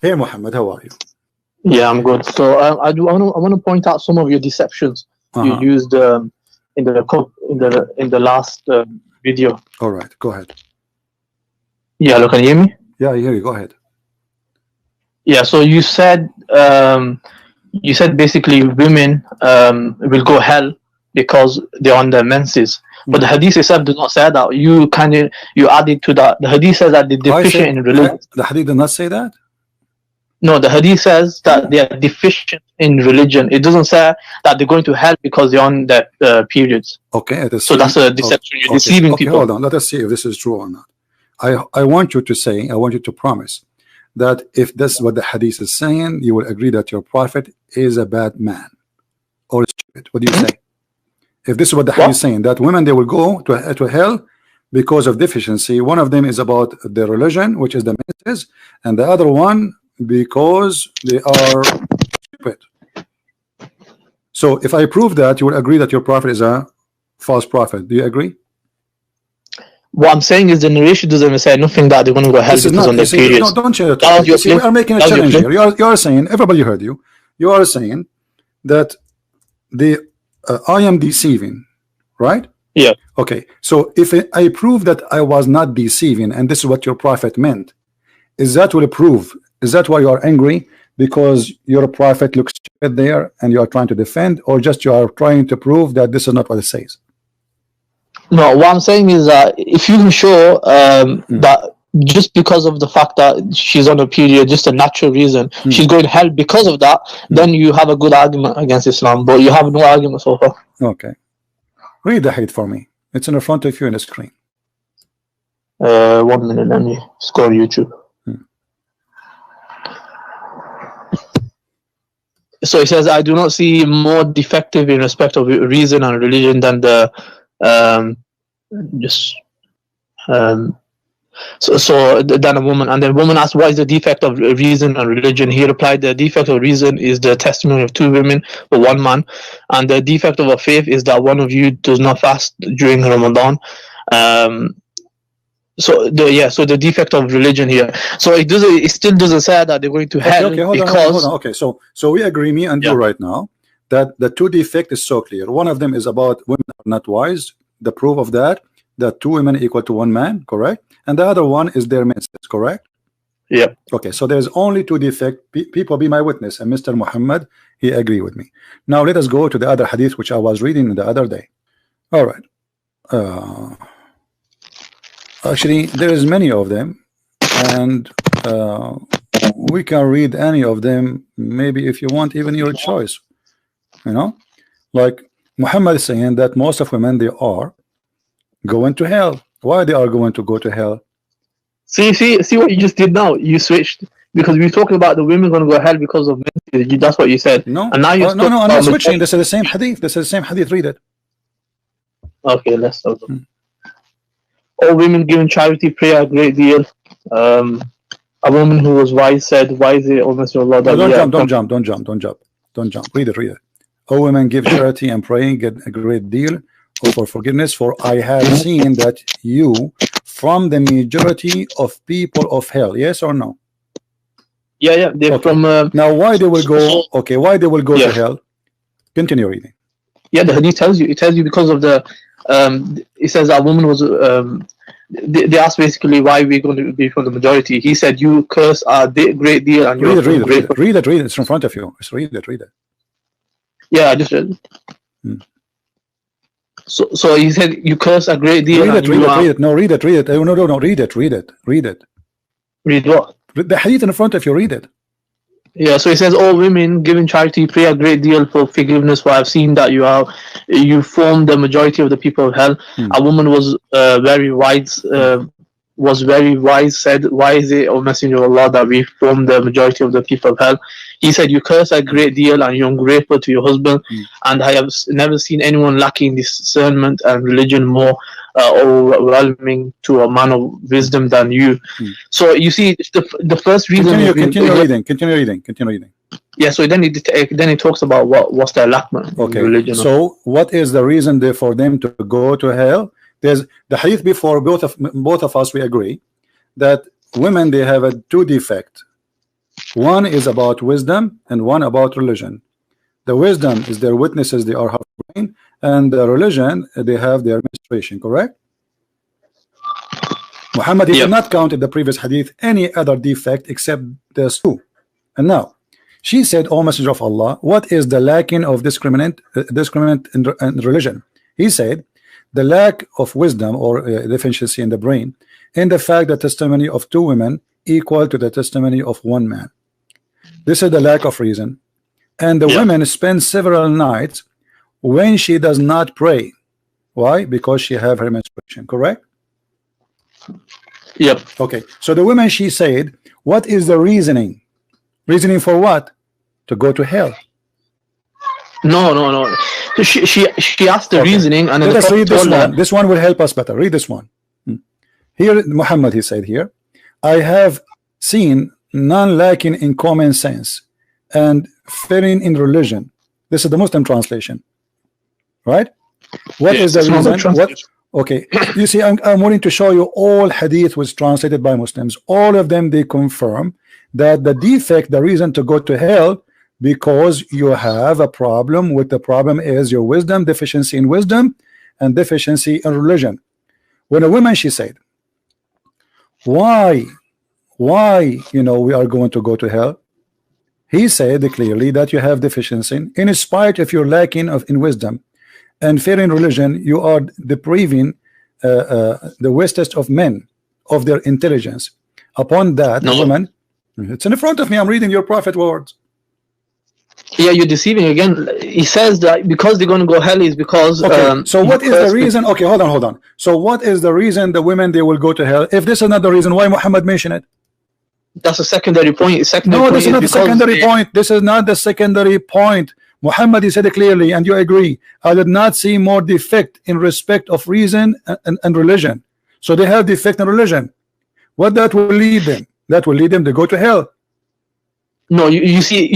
Hey Muhammad, how are you? Yeah, I'm good. So I want to point out some of your deceptions you used in the last video. All right, go ahead. Yeah, look, can you hear me? Yeah, I hear you. Go ahead. Yeah, so you said basically women will go hell because they're on their menses. But the hadith itself does not say that. You added to that. The hadith says that they're deficient in religion. The hadith did not say that? No, the hadith says that they are deficient in religion. It doesn't say that they're going to hell because they're on their periods. Okay. So that's a deception. You're deceiving people. Hold on. Let us see if this is true or not. I want you to promise that if this is what the hadith is saying, you will agree that your prophet is a bad man or stupid. What do you say? If this is what the hadith is saying, that women, they will go to hell because of deficiency. One of them is about their religion, which is the menses, and the other one because they are stupid. So if I prove that, you will agree that your prophet is a false prophet. Do you agree? What I'm saying is the narration doesn't say nothing that they're going to go hell because on their periods. No, don't change it. We are making a challenge here. You are saying, everybody heard you. You are saying that I am deceiving, right? Yeah. Okay. So if I prove that I was not deceiving, and this is what your prophet meant, is that will prove? Is that why you are angry? Because your prophet looks stupid there, and you are trying to defend, or just you are trying to prove that this is not what it says? No, what I'm saying is that if you can show that just because of the fact that she's on a period, just a natural reason, she's going to hell because of that, then you have a good argument against Islam, but you have no argument so far. Okay. Read the hadith for me. It's in front of you on the screen. 1 minute, let me just go on YouTube. So it says, I do not see more defective in respect of reason and religion than the than a woman. And then woman asked, what is the defect of reason and religion? He replied, the defect of reason is the testimony of 2 women or 1 man, and the defect of a faith is that one of you does not fast during Ramadan. So the defect of religion here. So it still doesn't say that they're going to hell. Okay, hold on. Okay, so we agree, me and you right now, that the 2 defect is so clear. One of them is about women are not wise. The proof of that 2 women equal to 1 man, correct? And the other one is their menses, correct? Yeah. Okay, so there's only 2 defect. People be my witness, and Mr. Muhammad, he agree with me. Now let us go to the other hadith which I was reading the other day. All right. Actually, there is many of them, and we can read any of them. Maybe if you want, even your choice. You know, like Muhammad is saying that most of women, they are going to hell. Why they are going to go to hell? See what you just did now. You switched because we were talking about the women going to go to hell because of men. That's what you said. No, and now you're no, I'm not switching. This is the same hadith. Read it. Okay, let's start. All women giving charity pray a great deal. A woman who was wise said, "Why is it almost your Lord?" Don't jump. Read it. All women give charity and praying get a great deal for forgiveness. For I have seen that you from the majority of people of hell. Yes or no? Yeah. They're from. Now, why they will go? Okay, why they will go to hell? Continue reading. Yeah, the hadith tells you. It tells you because of the. It says that woman was. They asked basically why we're going to be from the majority. He said, "You curse a great deal." And read it. It's in front of you. Just read it. Yeah, I just read it. So he said, "You curse a great deal." Read it. No, read it. No, read it. Read what? The hadith in front of you. Read it. Yeah, so it says, all women giving charity pray a great deal for forgiveness, for I've seen that you form the majority of the people of hell. A woman was very wise, said, why is it, O Messenger of Allah, that we form the majority of the people of hell? He said, you curse a great deal and you're ungrateful to your husband, and I have never seen anyone lacking discernment and religion more overwhelming to a man of wisdom than you. So you see, the first reason. Continue reading. Yeah. So then he talks about what's their lack, man. Okay. Religion. So what is the reason there for them to go to hell? There's the hadith before. Both of us we agree that women, they have a 2 defect. One is about wisdom and one about religion. The wisdom is their witnesses, they are half brain, and the religion, they have their menstruation, correct? Muhammad, he did not count in the previous hadith any other defect except those two. And now, she said, O Messenger of Allah, what is the lacking of discriminant in religion? He said, the lack of wisdom or deficiency in the brain, in the fact that testimony of two women equal to the testimony of one man. This is the lack of reason. And the women spend several nights when she does not pray. Why? Because she have her menstruation, correct? Yep. Okay. So the woman, she said, what is the reasoning? Reasoning for what? To go to hell. No. She asked the reasoning, and let us read this one. This one will help us better. Read this one. Here, Muhammad, he said here, I have seen none lacking in common sense and failing in religion. This is the Muslim translation, right? What is the reason? What? Okay, you see, I'm wanting to show you all hadith was translated by Muslims. All of them, they confirm that the defect, the reason to go to hell, because you have a problem with the problem is your wisdom, deficiency in wisdom, and deficiency in religion. When a woman, she said, why, you know, we are going to go to hell? He said clearly that you have deficiency in spite of your lacking in wisdom and fear in religion. You are depriving the wisest of men of their intelligence. Upon that, the woman, it's in front of me, I'm reading your prophet words. Yeah, you're deceiving again. He says that because they're going to go hell is because so what is the reason? Okay, hold on. So what is the reason the women, they will go to hell? If this is not the reason, why Muhammad mentioned it? That's a secondary point. This is not the secondary point. This is not the secondary point. Muhammad, he said it clearly, and you agree. I did not see more defect in respect of reason and religion. So they have defect in religion. What that will lead them? That will lead them to go to hell. No, you see,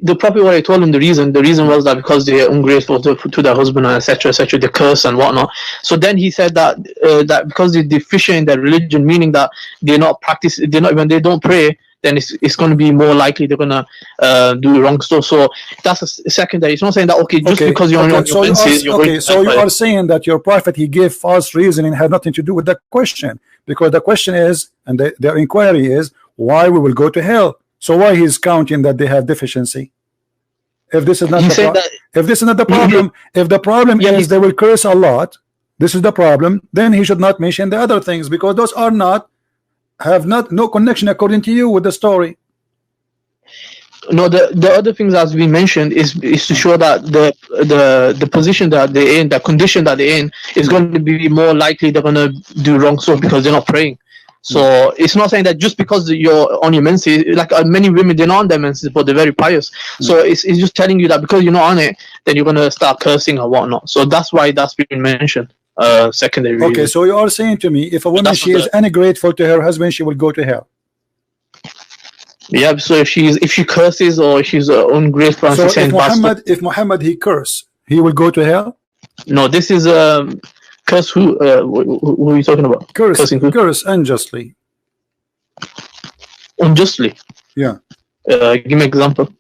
the Prophet, what I told him, the reason was that because they are ungrateful to their husband, and etc., the curse and whatnot. So then he said that that because they're deficient in their religion, meaning that when they don't pray, then it's going to be more likely they're going to do wrong stuff. So that's a secondary. It's not saying that because you're on your menses, so you are saying that your prophet, he gave false reasoning, had nothing to do with the question, because the question is, and their inquiry is, why we will go to hell. So why he's counting that they have deficiency? If this is not the problem, if the problem is they will curse a lot, this is the problem, then he should not mention the other things, because those are no connection according to you with the story. No, the other things as we mentioned is to show that the position that they're in, the condition that they're in, is going to be more likely they're going to do wrong stuff because they're not praying. So it's not saying that just because you're on your menses, like many women, they're not on their menses, but they're very pious. So it's just telling you that because you're not on it, then you're going to start cursing or whatnot. So that's why that's been mentioned. Secondary reason. Okay, so you are saying to me, if a woman, she is ungrateful to her husband, she will go to hell. Yeah, so if she curses or she's ungrateful, so if Muhammad he curse, he will go to hell? No, this is curse who are you talking about? Curse unjustly. Unjustly? Yeah. Give me an example.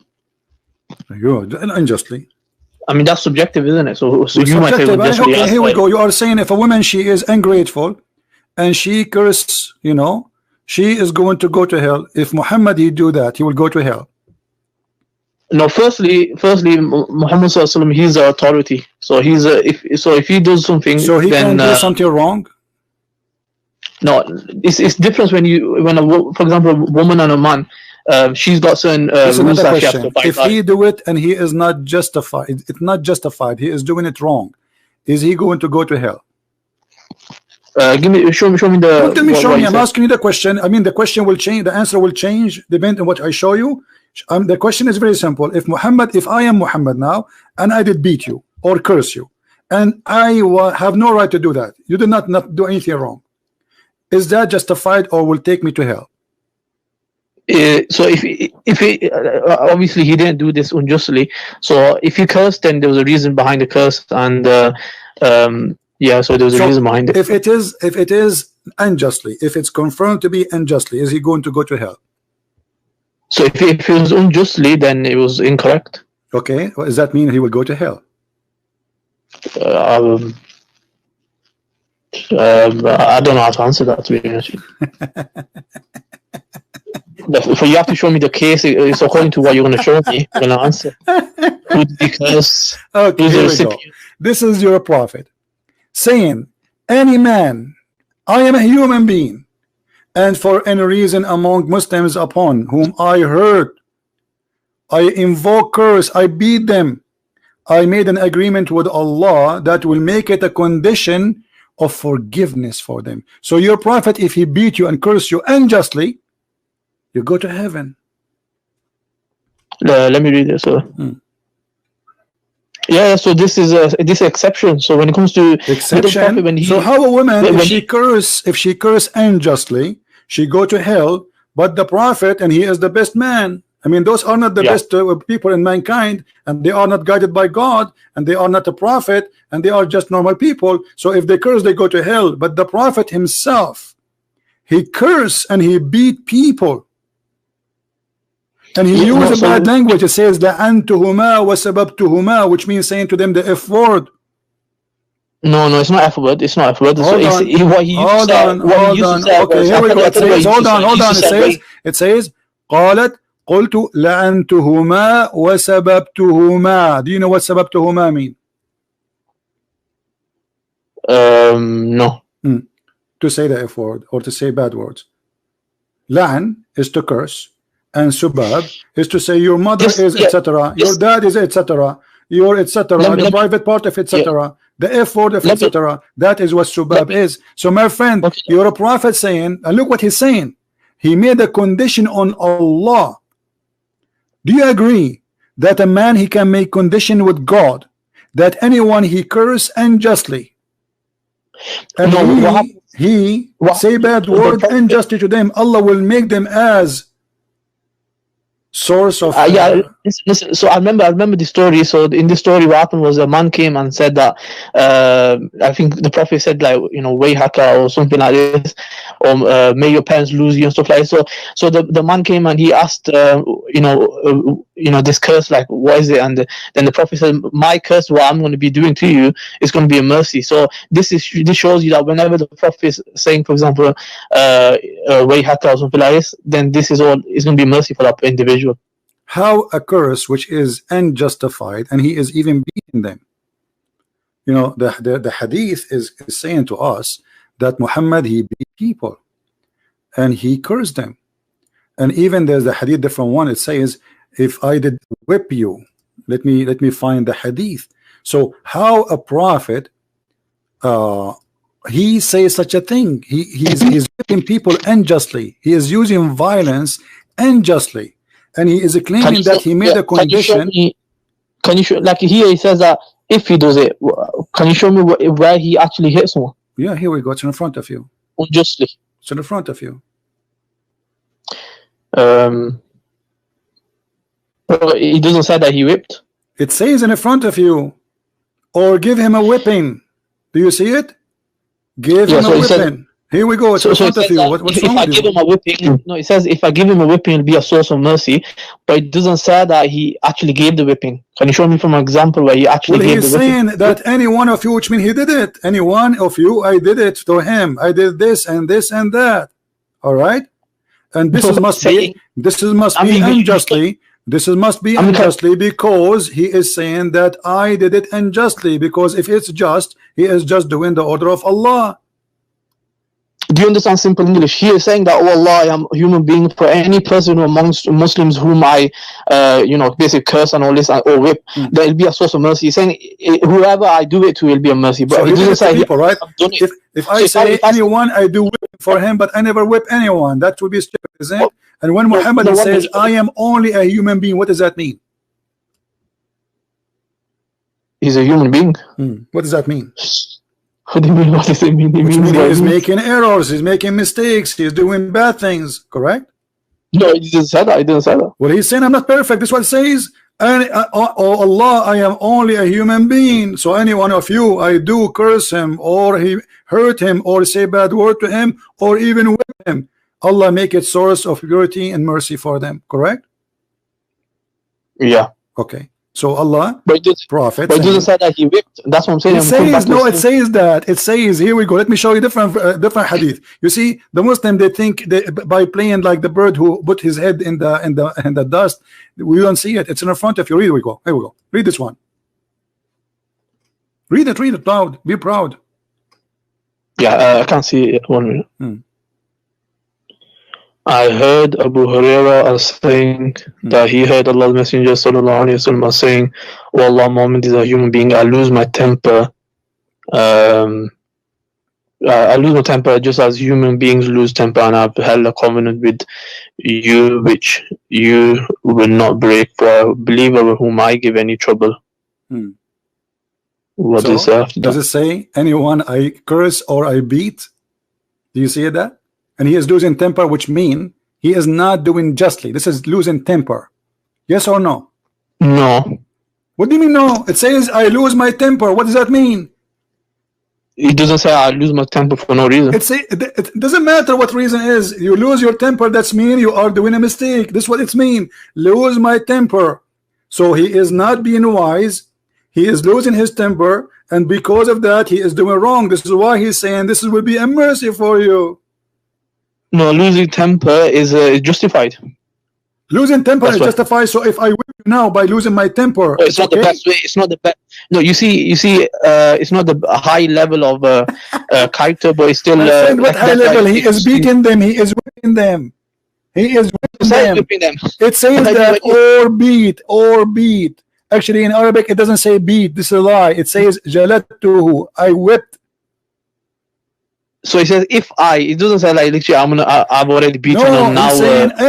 Unjustly. I mean, that's subjective, isn't it? So you might say unjustly. Okay, here we go. You are saying if a woman, she is ungrateful and she curses, you know, she is going to go to hell. If Muhammad he do that, he will go to hell. No, firstly, Muhammad Sallallahu Alaihi Wasallam, he's the authority. So he's if he does something, so he can do something wrong. No, it's different for example, a woman and a man, she's got certain rules that she has to abide by. If he do it and he is not justified, it's not justified. He is doing it wrong. Is he going to go to hell? Show me the. Don't show me. I'm asking you the question. I mean, the question will change. The answer will change depending on what I show you. The question is very simple. If I am Muhammad now and I did beat you or curse you, and I have no right to do that, you did not do anything wrong, is that justified or will take me to hell? So if obviously he didn't do this unjustly. So if he cursed, then there was a reason behind the curse, and yeah, so there was a reason behind it. If it is unjustly, if it's confirmed to be unjustly, is he going to go to hell? So if it was unjustly, then it was incorrect. Okay, what does that mean? He will go to hell. I don't know how to answer that, to be honest. So you have to show me the case. It's according to what you're going to show me. I'm going to answer. Because okay, here we go. This is your prophet saying, any man, I am a human being, and for any reason among Muslims upon whom I hurt, I invoke curse, I beat them, I made an agreement with Allah that will make it a condition of forgiveness for them. So your prophet, if he beat you and curse you unjustly, you go to heaven. Let me read this. Yeah, so this is this exception. So when it comes to exception, when so how a woman, if she curse unjustly, she go to hell, but the prophet, and he is the best man. I mean, those are not the best people in mankind, and they are not guided by God, and they are not a prophet, and they are just normal people. So if they curse, they go to hell. But the prophet himself, he cursed and he beat people. And he used a bad language. It says la'antuhuma wa sababtuhuma, which means saying to them the F word. No, it's not F word. It's not F word. Hold on. Okay, here we go. It says, hold on. It says قالت قلت لعنتهما وسببتهما. Do you know what سببتهما mean? No. To say the F word or to say bad words. La'an is to curse, and subab is to say your mother is etc. Your dad is etc. Your etc. The private part of etc. The F word of etc. That is what subab is. So my friend, you're a prophet saying, and look what he's saying. He made a condition on Allah. Do you agree that a man, he can make condition with God that anyone he curse unjustly, and he say bad word unjustly to them, Allah will make them as source of listen, so I remember the story. So in the story, what happened was a man came and said that I think the prophet said, like, you know, wayhaka or something like this, or may your parents lose you and stuff like that. So the man came and he asked this curse, like, what is it? And then the prophet said, my curse, what I'm going to be doing to you is going to be a mercy. So this shows you that whenever the prophet is saying, for example, wayhaka or something like this, then this is going to be mercy for that individual. How a curse which is unjustified, and he is even beating them. You know, the hadith is saying to us that Muhammad, he beat people and he cursed them. And even there's the hadith different one. It says, if I did whip you, let me find the hadith. So how a prophet he says such a thing? He's whipping people unjustly. He is using violence unjustly. And he is claiming that he made a condition. Can you show, like here he says that if he does it, can you show me where he actually hit someone? Yeah, here we go. It's in front of you. Unjustly. It's in front of you. He doesn't say that he whipped. It says in front of you, or give him a whipping. Do you see it? Give him a whipping. Here we go. It's in front of you. What's wrong with you? If I give him a whipping, no, it says if I give him a whipping, it'll be a source of mercy. But it doesn't say that he actually gave the whipping. Can you show me from an example where he actually gave the whipping? He's saying that any one of you, which means he did it. Any one of you, I did it to him. I did this and this and that. All right. And this must be unjustly. This must be unjustly because he is saying that I did it unjustly. Because if it's just, he is just doing the order of Allah. Do you understand simple English? He is saying that, oh Allah, I am a human being. For any person amongst Muslims whom I, basically curse and all this or whip, there will be a source of mercy. He's saying whoever I do it to will be a mercy. But so he doesn't say people, right? If I say anyone, I do whip for him, but I never whip anyone. That would be stupid, isn't it? And when Muhammad says, I am only a human being, what does that mean? He's a human being. What does that mean? What do you mean? What does it mean? He's making errors, he's making mistakes, he's doing bad things, correct? No, he didn't say that. He didn't say that. Well, he's saying I'm not perfect. This is what it says. And oh Allah, I am only a human being. So any one of you, I do curse him, or he hurt him, or say bad word to him, or even whip him. Allah make it source of purity and mercy for them, correct? Yeah. Okay, so Allah, But it does, Prophet, but it doesn't say that he whipped. That's what I'm saying. it I'm coming back says, to no, the it says that. It says, here we go. Let me show you different hadith. You see, the Muslim, they think by playing like the bird who put his head in the dust. We don't see it. It's in front of you. Here we go. Here we go. Read this one. Read it. Read it loud. Be proud. Yeah, I can't see it. 1 minute. I heard Abu Huraira saying that he heard Allah's Messenger sallallahu alaihi wasallam saying, "Oh Allah, Muhammad is a human being. I lose my temper. I lose my temper just as human beings lose temper, and I've held a covenant with you which you will not break for a believer with whom I give any trouble." What So, is after does that? it say anyone I curse or I beat? Do you see that? And he is losing temper, which mean he is not doing justly. This is losing temper. Yes or no? No, What do you mean no? It says I lose my temper. What does that mean? it doesn't say I lose my temper for no reason. It doesn't matter what reason is. You lose your temper, that's mean you are doing a mistake. This is what it's mean. Lose my temper. So he is not being wise. He is losing his temper, and because of that he is doing wrong. This is why he's saying this will be a mercy for you. No, losing temper is justified. Losing temper That's is right. justified. So if I whip you now by losing my temper, It's not the best way. It's not the best. No, you see, it's not the high level of character, but it's still. My friend, what like high that, level? like, He is beating them. He is whipping them. He is whipping besides them. whipping them. It says But that when or beat. Actually, in Arabic, it doesn't say beat. This is a lie. It says jalattuhu. I whipped. So it says if I. It doesn't say like literally I've already beaten No, him now. it's saying like,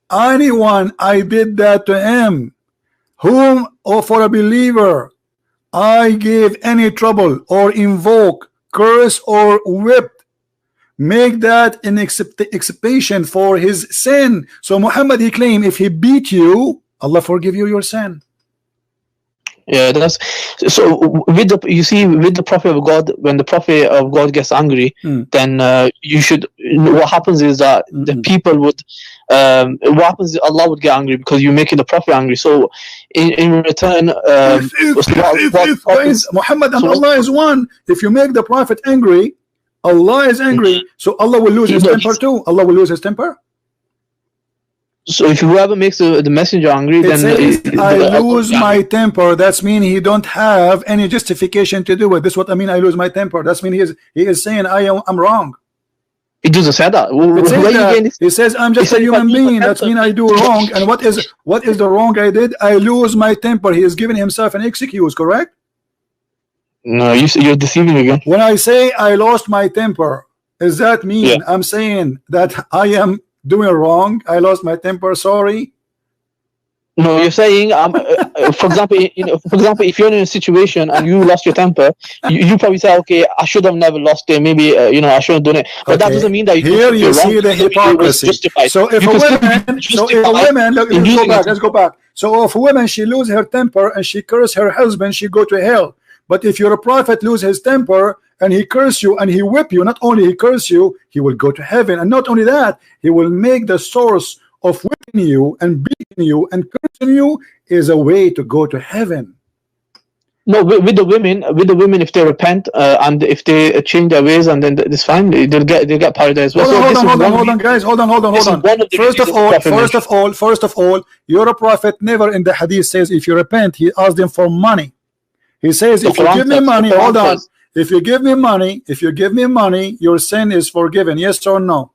anyone. I did that to him. Whom or for a believer, I gave any trouble or invoke, curse or whipped. Make that an expiation for his sin. So Muhammad, he claimed if he beat you, Allah forgive you your sin. Yeah, that's so. With the you see, with the Prophet of God, when the Prophet of God gets angry, then you should. What happens is that the people would. What happens is Allah would get angry because you're making the Prophet angry. So, in return, Guys, Muhammad and Allah is one. If you make the Prophet angry, Allah is angry. So Allah will lose his temper too. Allah will lose his temper. So if whoever makes the messenger angry, It then says, I lose my temper. That's mean he don't have any justification to do it. This is what I mean. I lose my temper. That's mean he is saying I'm wrong. It doesn't say that. It says Where you that. getting this? He says I'm just a human being. That's mean I do wrong. And what is the wrong I did? I lose my temper. He is giving himself an excuse. Correct? No, you're deceiving again. When I say I lost my temper, does that mean I'm saying that I am doing wrong? I lost my temper. Sorry. No, you're saying, for example, if you're in a situation and you lost your temper, you probably say, okay, I should have never lost it. Maybe I shouldn't have done it. But that doesn't mean that here you see the hypocrisy. So if a woman, look, let's go back. So if a woman she lose her temper and she curse her husband, she go to hell. But if your prophet lose his temper and he curse you and he whip you, not only he curse you, he will go to heaven. And not only that, he will make the source of whipping you and beating you and cursing you is a way to go to heaven. No, with the women, if they repent and if they change their ways, and then it's fine. They'll get paradise. Hold on, guys. Hold on. First of all, your prophet never in the hadith says if you repent, he asked them for money. He says if you give me money, hold on. If you give me money, your sin is forgiven. Yes or no?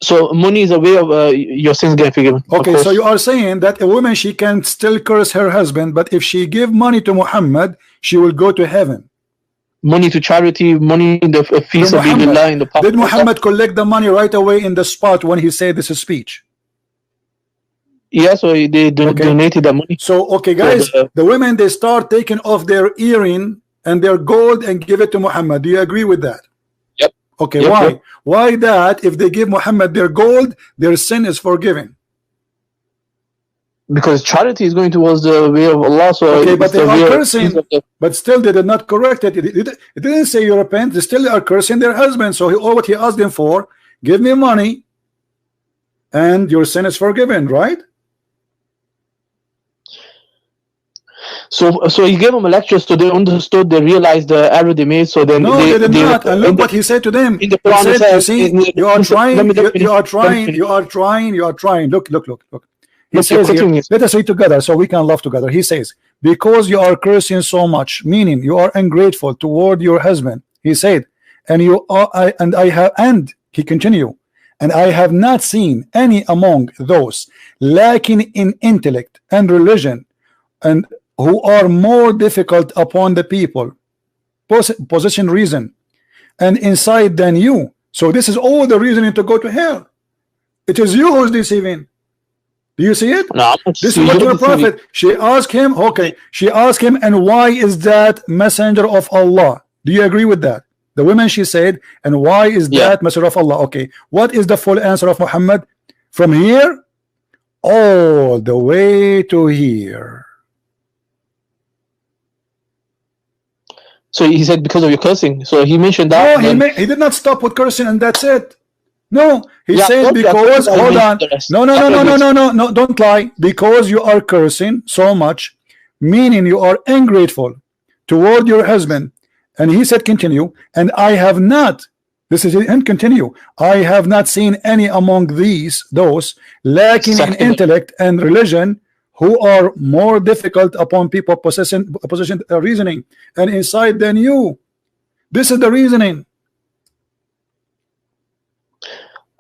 So money is a way of your sins getting forgiven. Okay, so you are saying that a woman, she can still curse her husband, but if she give money to Muhammad, she will go to heaven. Money to charity, money in the feast of Allah in the public. Did Muhammad collect the money right away in the spot when he said this speech? Yeah, so they donated the money. So okay, guys, the women, they start taking off their earring and their gold and give it to Muhammad. Do you agree with that? Yep. Okay, yep, why? Yep. Why that if they give Muhammad their gold, their sin is forgiven? Because charity is going towards the way of Allah. So okay, but it's they the are way of- cursing. But still, they did not correct it. It didn't say you repent. They still are cursing their husband. So all what he asked them for, give me money, and your sin is forgiven, right? So he gave them a lecture, so they understood, they realized the error they made. So then No, they did not. And look what he said to them. in the He Quran said, it says, you see, you are trying, you are trying, finish. you are trying, you are trying. Look. He Look, you're says here, cutting me. let us read together so we can laugh together. He says, because you are cursing so much, meaning you are ungrateful toward your husband. He said, and he continue, and I have not seen any among those lacking in intellect and religion, and who are more difficult upon the people, possession reason, and inside than you. So this is all the reasoning to go to hell. It is you who's deceiving. Do you see it? No, I'm not This is deceiving. what You're your deceiving. prophet. She asked him. Okay, she asked him, and why is that messenger of Allah? Do you agree with that? The woman, she said, and why is Yeah. that messenger of Allah? Okay, what is the full answer of Muhammad? From here all the way to here. So he said because of your cursing. So he mentioned No, that. and then- he did not stop with cursing and that's it. No, he Yeah, said don't- because don't- hold on. the rest. No, don't lie. Because you are cursing so much, meaning you are ungrateful toward your husband. And he said, continue. And I have not. This is and continue. I have not seen any among those lacking in Second. intellect and religion who are more difficult upon people possessing reasoning and insight than you. This is the reasoning.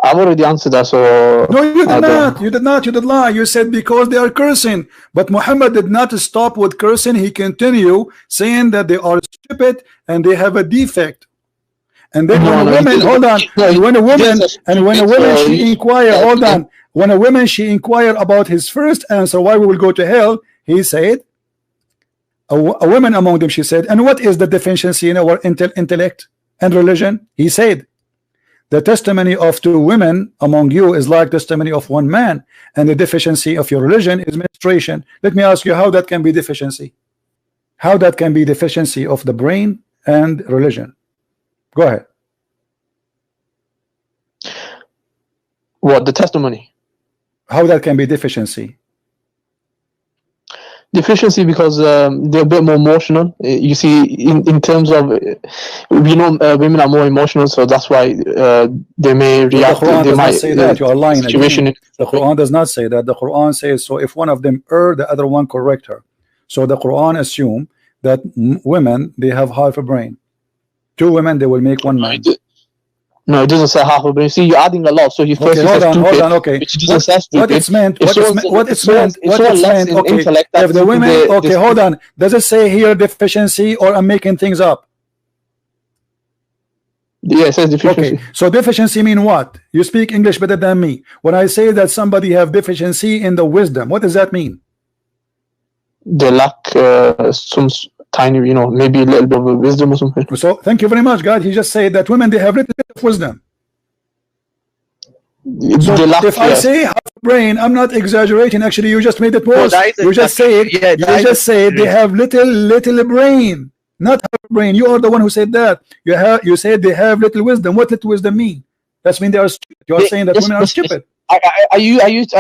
I've already answered that. So No, you I did don't- not. You did not. You did lie. You said because they are cursing. But Muhammad did not stop with cursing. He continued saying that they are stupid and they have a defect. And then when a he woman, didn't- hold on, no, and when a woman, Jesus, and when a so woman she he- inquired, hold on, when a woman she inquired about his first answer, why we will go to hell, he said, a woman among them, she said, and what is the deficiency in our intellect and religion? He said, the testimony of two women among you is like testimony of one man, and the deficiency of your religion is menstruation. Let me ask you how that can be deficiency. How that can be deficiency of the brain and religion. Go ahead. What, the testimony? How that can be deficiency. Deficiency because they're a bit more emotional. You see, in terms of, women are more emotional, so that's why they may The react. Quran they does might, not say that. You are lying situation again. The Quran does not say that. The Quran says, so if one of them err, the other one correct her. So the Quran assume that women, they have half a brain. Two women, they will make one man. No, it doesn't say half a brain. See, you're adding a lot. So he first Okay, he says hold stupid, on, okay. which doesn't say stupid. What it's meant, If what it's someone's- what it's if someone's- meant, if what someone it's lacks meant, in okay. intellect, If that's the women, they- okay, they- hold on. Does it say here deficiency or I'm making things up? Yeah, it says deficiency. Okay, so deficiency mean what? You speak English better than me. When I say that somebody have deficiency in the wisdom, what does that mean? They lack some tiny, maybe a little bit of wisdom or something. So thank you very much, God. He just said that women, they have little bit of wisdom. So They lack, if I yes. say half brain, I'm not exaggerating. Actually, you just made it worse. that is You just said, yeah, you that is just said they have little brain, not half brain. You are the one who said that. You said they have little wisdom. What little wisdom mean? That means they are stupid. You are They- saying that yes, women are yes, stupid. Are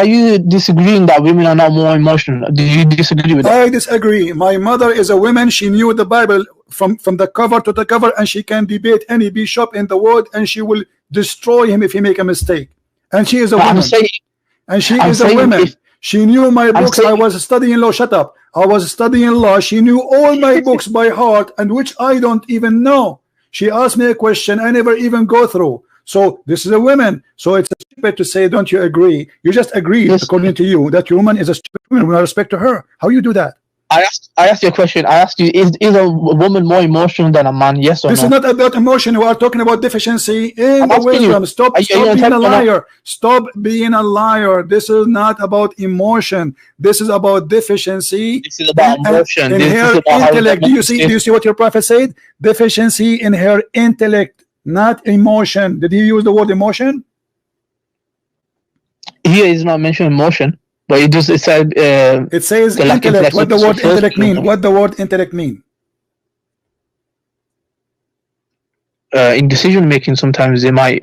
you disagreeing that women are not more emotional? Do you disagree with that? I disagree. My mother is a woman. She knew the Bible from the cover to the cover, and she can debate any bishop in the world, and she will destroy him if he make a mistake. And she is a But woman. I'm saying, And she I'm is a saying woman. if- She knew my books. saying- I was studying law. Shut up. I was studying law. She knew all my books by heart, and which I don't even know. She asked me a question I never even go through. So this is a woman. So it's stupid to say, don't you agree? You just agreed, Yes. according to you, that your woman is a stupid woman. With respect to her, how you do that? I asked you a question. I asked you, is a woman more emotional than a man? Yes or This no? is not about emotion. We are talking about deficiency in I'm the asking you, wisdom. Stop are you being a entitled or not? liar. Stop being a liar. This is not about emotion. This is about deficiency. This is about in- emotion. In This her is about how intellect. Do you women see? see- Do you see what your prophet said? Deficiency in her intellect, not emotion. Did he use the word emotion? Here is not mentioned emotion. But it does. It said. It says the lack of intellect. What the word flexibility intellect mean? What the word intellect mean? In decision making, sometimes they might.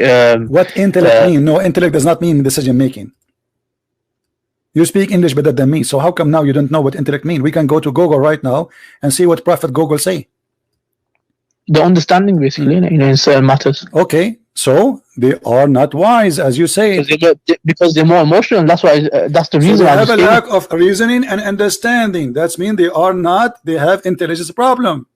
What intellect mean? No, intellect does not mean decision making. You speak English better than me, so how come now you don't know what intellect mean? We can go to Google right now and see what Prophet Google say. The understanding, basically, you know, in certain matters. Okay, so they are not wise, as you say. Because they're more emotional. That's why. That's the reason. So they have a lack of reasoning and understanding. That means they are not. They have intelligence problem.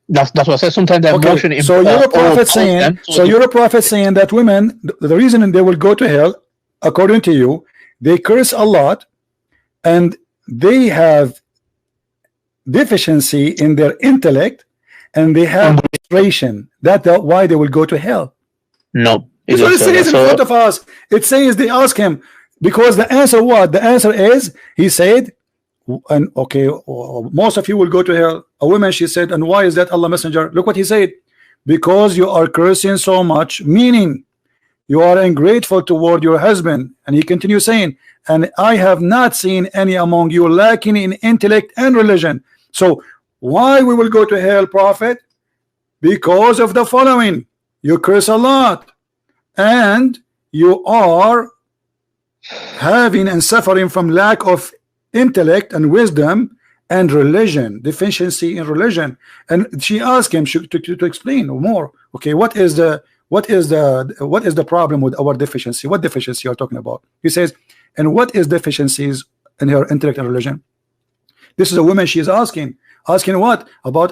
That's what I said. Sometimes the emotion. So you're a prophet saying. So you're a prophet saying that women, the reason they will go to hell, according to you, they curse a lot, and they have deficiency in their intellect, and they have frustration. That's why they will go to hell. No, it says in front of us. It says they ask him, because the answer what? The answer is, he said, and okay, most of you will go to hell. A woman, she said, and why is that, Allah Messenger? Look what he said, because you are cursing so much, meaning you are ungrateful toward your husband. And he continues saying, and I have not seen any among you lacking in intellect and religion. So why we will go to hell, Prophet? Because of the following: you curse a lot, and you are having and suffering from lack of intellect and wisdom and religion, deficiency in religion. And she asked him to explain more. Okay, what is the problem with our deficiency? What deficiency you are talking about? He says, and what is deficiencies in her intellect and religion? This is a woman. She is asking what?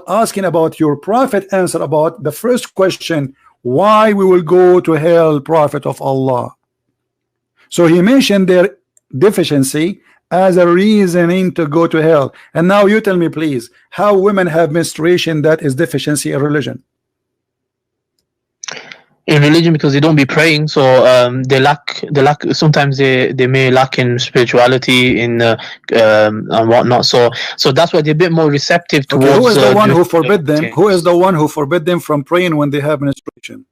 Asking about your prophet answer about the first question, why we will go to hell, Prophet of Allah. So he mentioned their deficiency as a reasoning to go to hell. And now you tell me, please, how women have menstruation that is deficiency in religion? In religion, because they don't be praying, so they lack. Sometimes they may lack in spirituality, in and whatnot. So that's why they're a bit more receptive towards. Okay, who is the one who forbid them? Who is the one who forbid them from praying when they have menstruation?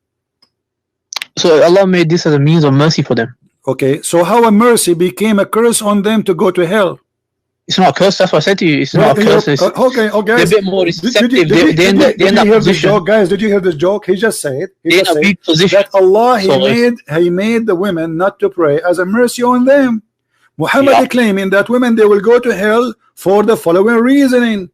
So Allah made this as a means of mercy for them. Okay, so how a mercy became a curse on them to go to hell? It's not a curse. That's what I said to you. It's not a curse. Okay, they're a bit more receptive. Did you hear this joke, guys? Did you hear this joke? He just said that Allah he made the women not to pray as a mercy on them. Muhammad is claiming that women, they will go to hell for the following reasoning: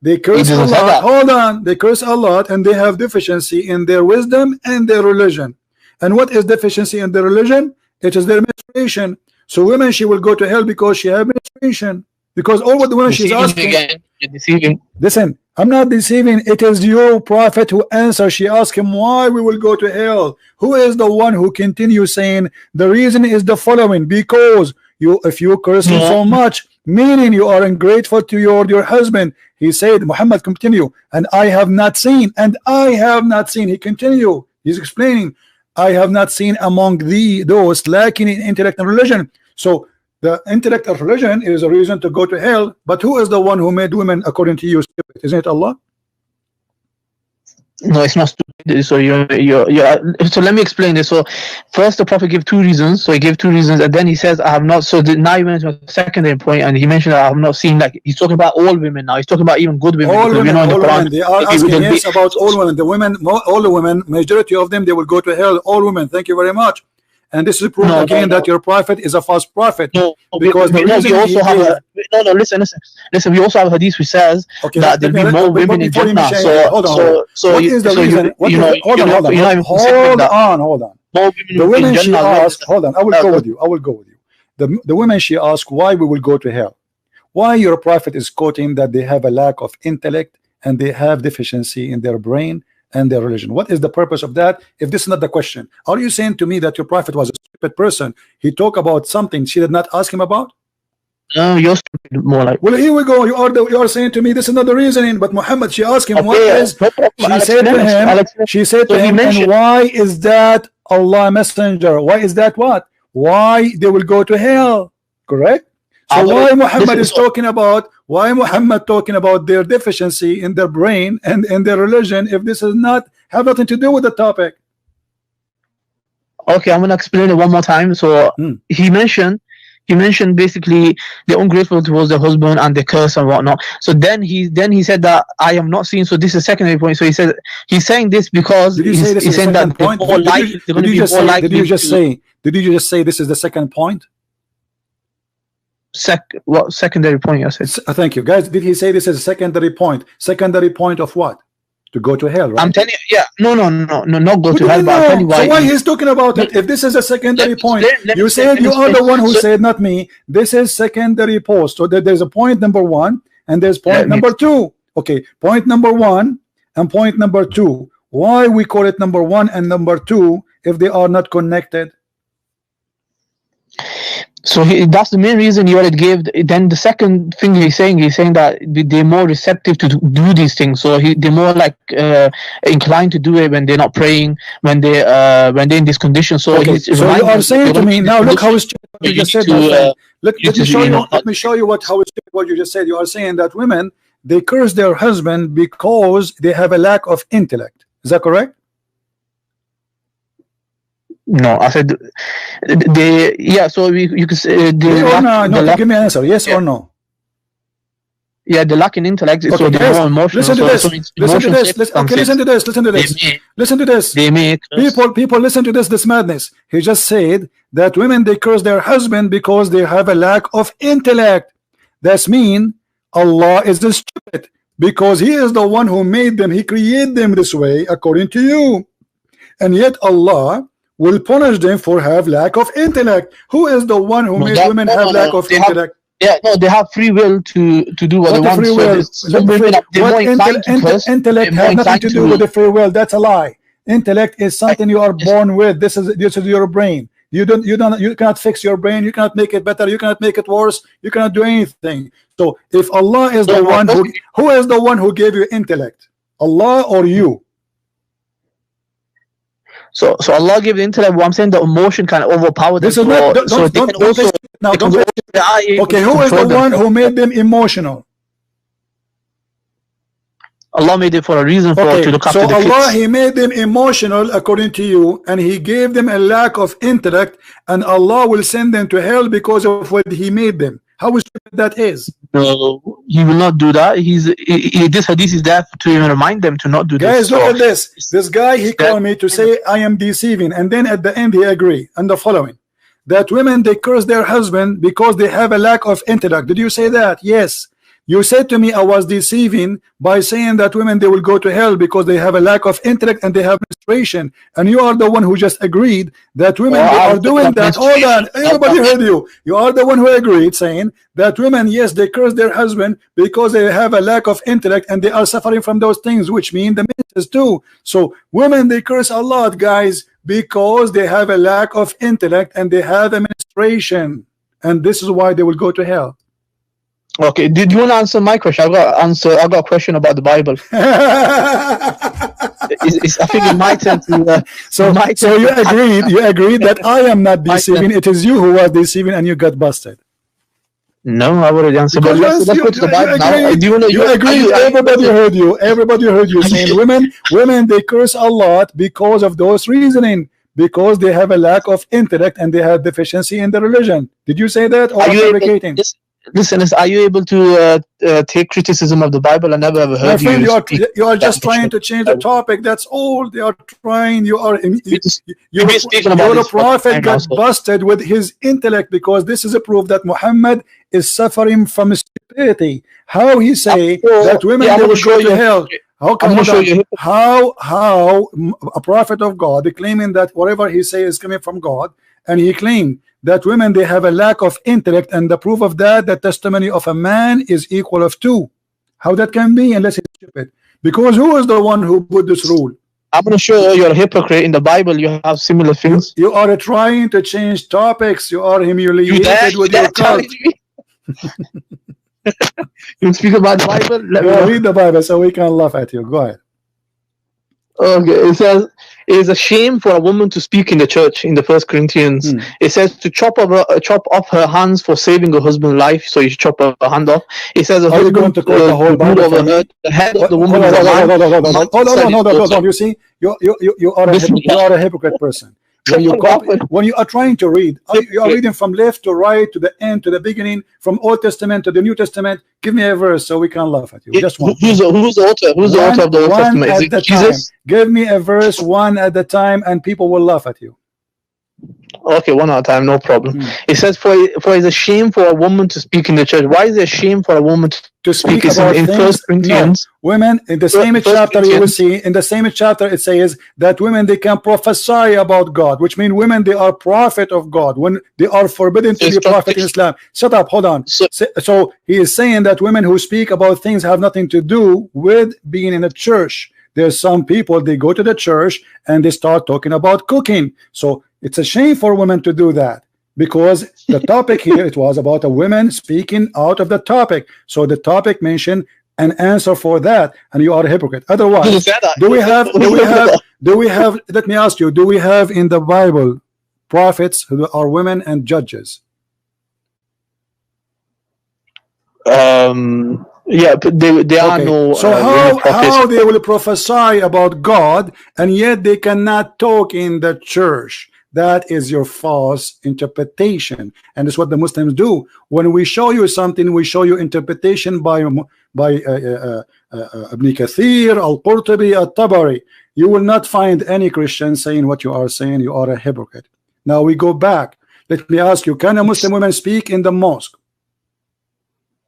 they curse a lot. Hold on, they curse a lot, and they have deficiency in their wisdom and their religion. And what is deficiency in their religion? It is their menstruation. So women, she will go to hell because she has menstruation. Because all what the women she's asking. You're deceiving. Listen, I'm not deceiving. It is your prophet who answers. She asked him why we will go to hell. Who is the one who continues saying the reason is the following: because if you curse him so much, meaning you are ungrateful to your husband. He said, Muhammad, continue, and I have not seen, and I have not seen. He continue. He's explaining, I have not seen among those lacking in intellect and religion. So the intellect of religion is a reason to go to hell. But who is the one who made women, according to you, stupid? Isn't it Allah? No, it's not stupid. So so let me explain this. So first, the Prophet gave two reasons. So he gave two reasons, and then he says, I have not. So now he went to a secondary point, and he mentioned that I have not seen. Like, he's talking about all women now. He's talking about even good women. All women, all women. They are asking yes about all women. The women, all the women, majority of them, they will go to hell. All women. Thank you very much. And this is proof again that your prophet is a false prophet. Because we also have listen. We also have a hadith which says that there'll be more women in Jannah. Hold on. What is the reason? Hold on. The women she asked. Hold on. I will go with you. The women she asked why we will go to hell. Why your prophet is quoting that they have a lack of intellect and they have deficiency in their brain and their religion. What is the purpose of that if this is not the question? Are you saying to me that your prophet was a stupid person? He talked about something she did not ask him about? No, you're stupid, more like. Well, here we go. You are saying to me this is not the reasoning, but Muhammad, she asked him what is. She said to him, and why is that, Allah Messenger? Why is that what? Why they will go to hell? Correct? So why Muhammad is talking about their deficiency in their brain and in their religion if this is not have nothing to do with the topic? Okay, I'm gonna explain it one more time. So he mentioned basically they're ungrateful towards their husband and they curse and whatnot. So then he said that I am not seeing. So this is a secondary point. So he said he's saying this because Did you say this is the saying second that point? Did you just say this is the second point? What secondary point? I said. Thank you, guys. Did he say this is a secondary point? Secondary point of what? To go to hell, right? I'm telling you, yeah. No, not go to hell. But I'll tell you why. So why he's talking about it? If this is a secondary point, you said you are the one who said, not me. This is secondary post. So there's a point number 1 and there's point number 2. Okay, point number 1 and point number 2. Why we call it number 1 and number 2 if they are not connected? So that's the main reason you already gave. Then the second thing he's saying that they're more receptive to do these things. So they're more like inclined to do it when they're not praying, when they're in this condition. So, okay. So you are saying to me now, look how stupid what you just said. Let me show you how stupid what you just said. You are saying that women, they curse their husband because they have a lack of intellect. Is that correct? No, I said so you could say give me an answer. Yes or no? Yeah, they lack in intellect. Okay, so they're more emotional. Listen to this. Listen to this. They make people listen to this madness. He just said that women, they curse their husband because they have a lack of intellect. That's mean Allah is the stupid because He is the one who made them. He created them this way according to you, and yet Allah will punish them for have lack of intellect. Who is the one who made women have lack of intellect? They have free will to do what they want. Free will? Intellect has nothing to do with the free will. That's a lie. Intellect is something you are born with. This is your brain. You cannot fix your brain. You cannot make it better. You cannot make it worse. You cannot do anything. So if Allah is the one who is the one who gave you intellect, Allah or you? So Allah gave the intellect. What I'm saying, the emotion can overpower them. Okay, who is the one who made them emotional? Allah made it for a reason, to look after the kids. So Allah, He made them emotional according to you, and He gave them a lack of intellect, and Allah will send them to hell because of what He made them. How stupid that is. No, He will not do that. This hadith is there to even remind them to not do this. Guys, look at this. This guy, he called me to say I am deceiving, and then at the end he agreed on the following: that women, they curse their husband because they have a lack of intellect. Did you say that? Yes. You said to me I was deceiving by saying that women, they will go to hell because they have a lack of intellect and they have menstruation, and you are the one who just agreed that women, they are doing that. Hold on, everybody heard you. You are the one who agreed, saying that women, yes, they curse their husband because they have a lack of intellect and they are suffering from those things, which mean the menses too. So women, they curse a lot, guys, because they have a lack of intellect and they have a menstruation, and this is why they will go to hell. Okay, did you want to answer my question? I got a question about the Bible. I think it might turn to. So you agreed that I am not deceiving. It is you who was deceiving, and you got busted. No, I already answered. But let's go to the Bible now. You agreed. Everybody heard you. Everybody heard you saying women, they curse a lot because of those reasoning. Because they have a lack of intellect and they have deficiency in the religion. Did you say that, or are you fabricating? Listen, are you able to take criticism of the Bible? I never ever heard you are just trying to change the topic. That's all they are trying. Your prophet got busted with his intellect because this is a proof that Muhammad is suffering from stupidity. How he say that women, they will go to hell? How a prophet of God claiming that whatever he say is coming from God, and he claimed that women, they have a lack of intellect, and the proof of that, the testimony of a man is equal of 2. How that can be unless it's stupid? Because who is the one who put this rule? I'm going to show you you're a hypocrite. In the Bible, you have similar things. You are trying to change topics. You are humiliated with your cult. You speak about the Bible? Read the Bible so we can laugh at you. Go ahead. Okay, it says it is a shame for a woman to speak in the church in the 1 Corinthians. It says to chop off her hands for saving her husband's life, so you should chop her hand off. It says are you going to quote the whole Bible over her, the head of the woman. Hold on. You see, you are a hypocrite person. when you are trying to read, you are reading from left to right to the end to the beginning, from Old Testament to the New Testament. Give me a verse so we can laugh at you. Just one. Who's the author? Who's the author of the Old Testament? Is it Jesus? Give me a verse one at a time, and people will laugh at you. Okay, one at a time, no problem. It says, for it's a shame for a woman to speak in the church. Why is it a shame for a woman to speak about in First Corinthians? No. Women, in the same chapter, you will see, in the same chapter, it says that women, they can prophesy about God, which means women, they are prophet of God, when they are forbidden to be a prophet in Islam. Shut up, hold on. So he is saying that women who speak about things have nothing to do with being in a church. There's some people, they go to the church and they start talking about cooking. So it's a shame for women to do that, because the topic here, it was about a woman speaking out of the topic. So the topic mentioned an answer for that, and you are a hypocrite. Otherwise, do we have, let me ask you, do we have in the Bible prophets who are women and judges? Yeah, but they are no. So how they will prophesy about God and yet they cannot talk in the church? That is your false interpretation, and it's what the Muslims do. When we show you something, we show you interpretation by Ibn Kathir, Al-Qurtubi, Al-Tabari. You will not find any Christian saying what you are saying. You are a hypocrite. Now we go back. Let me ask you: can a Muslim woman speak in the mosque?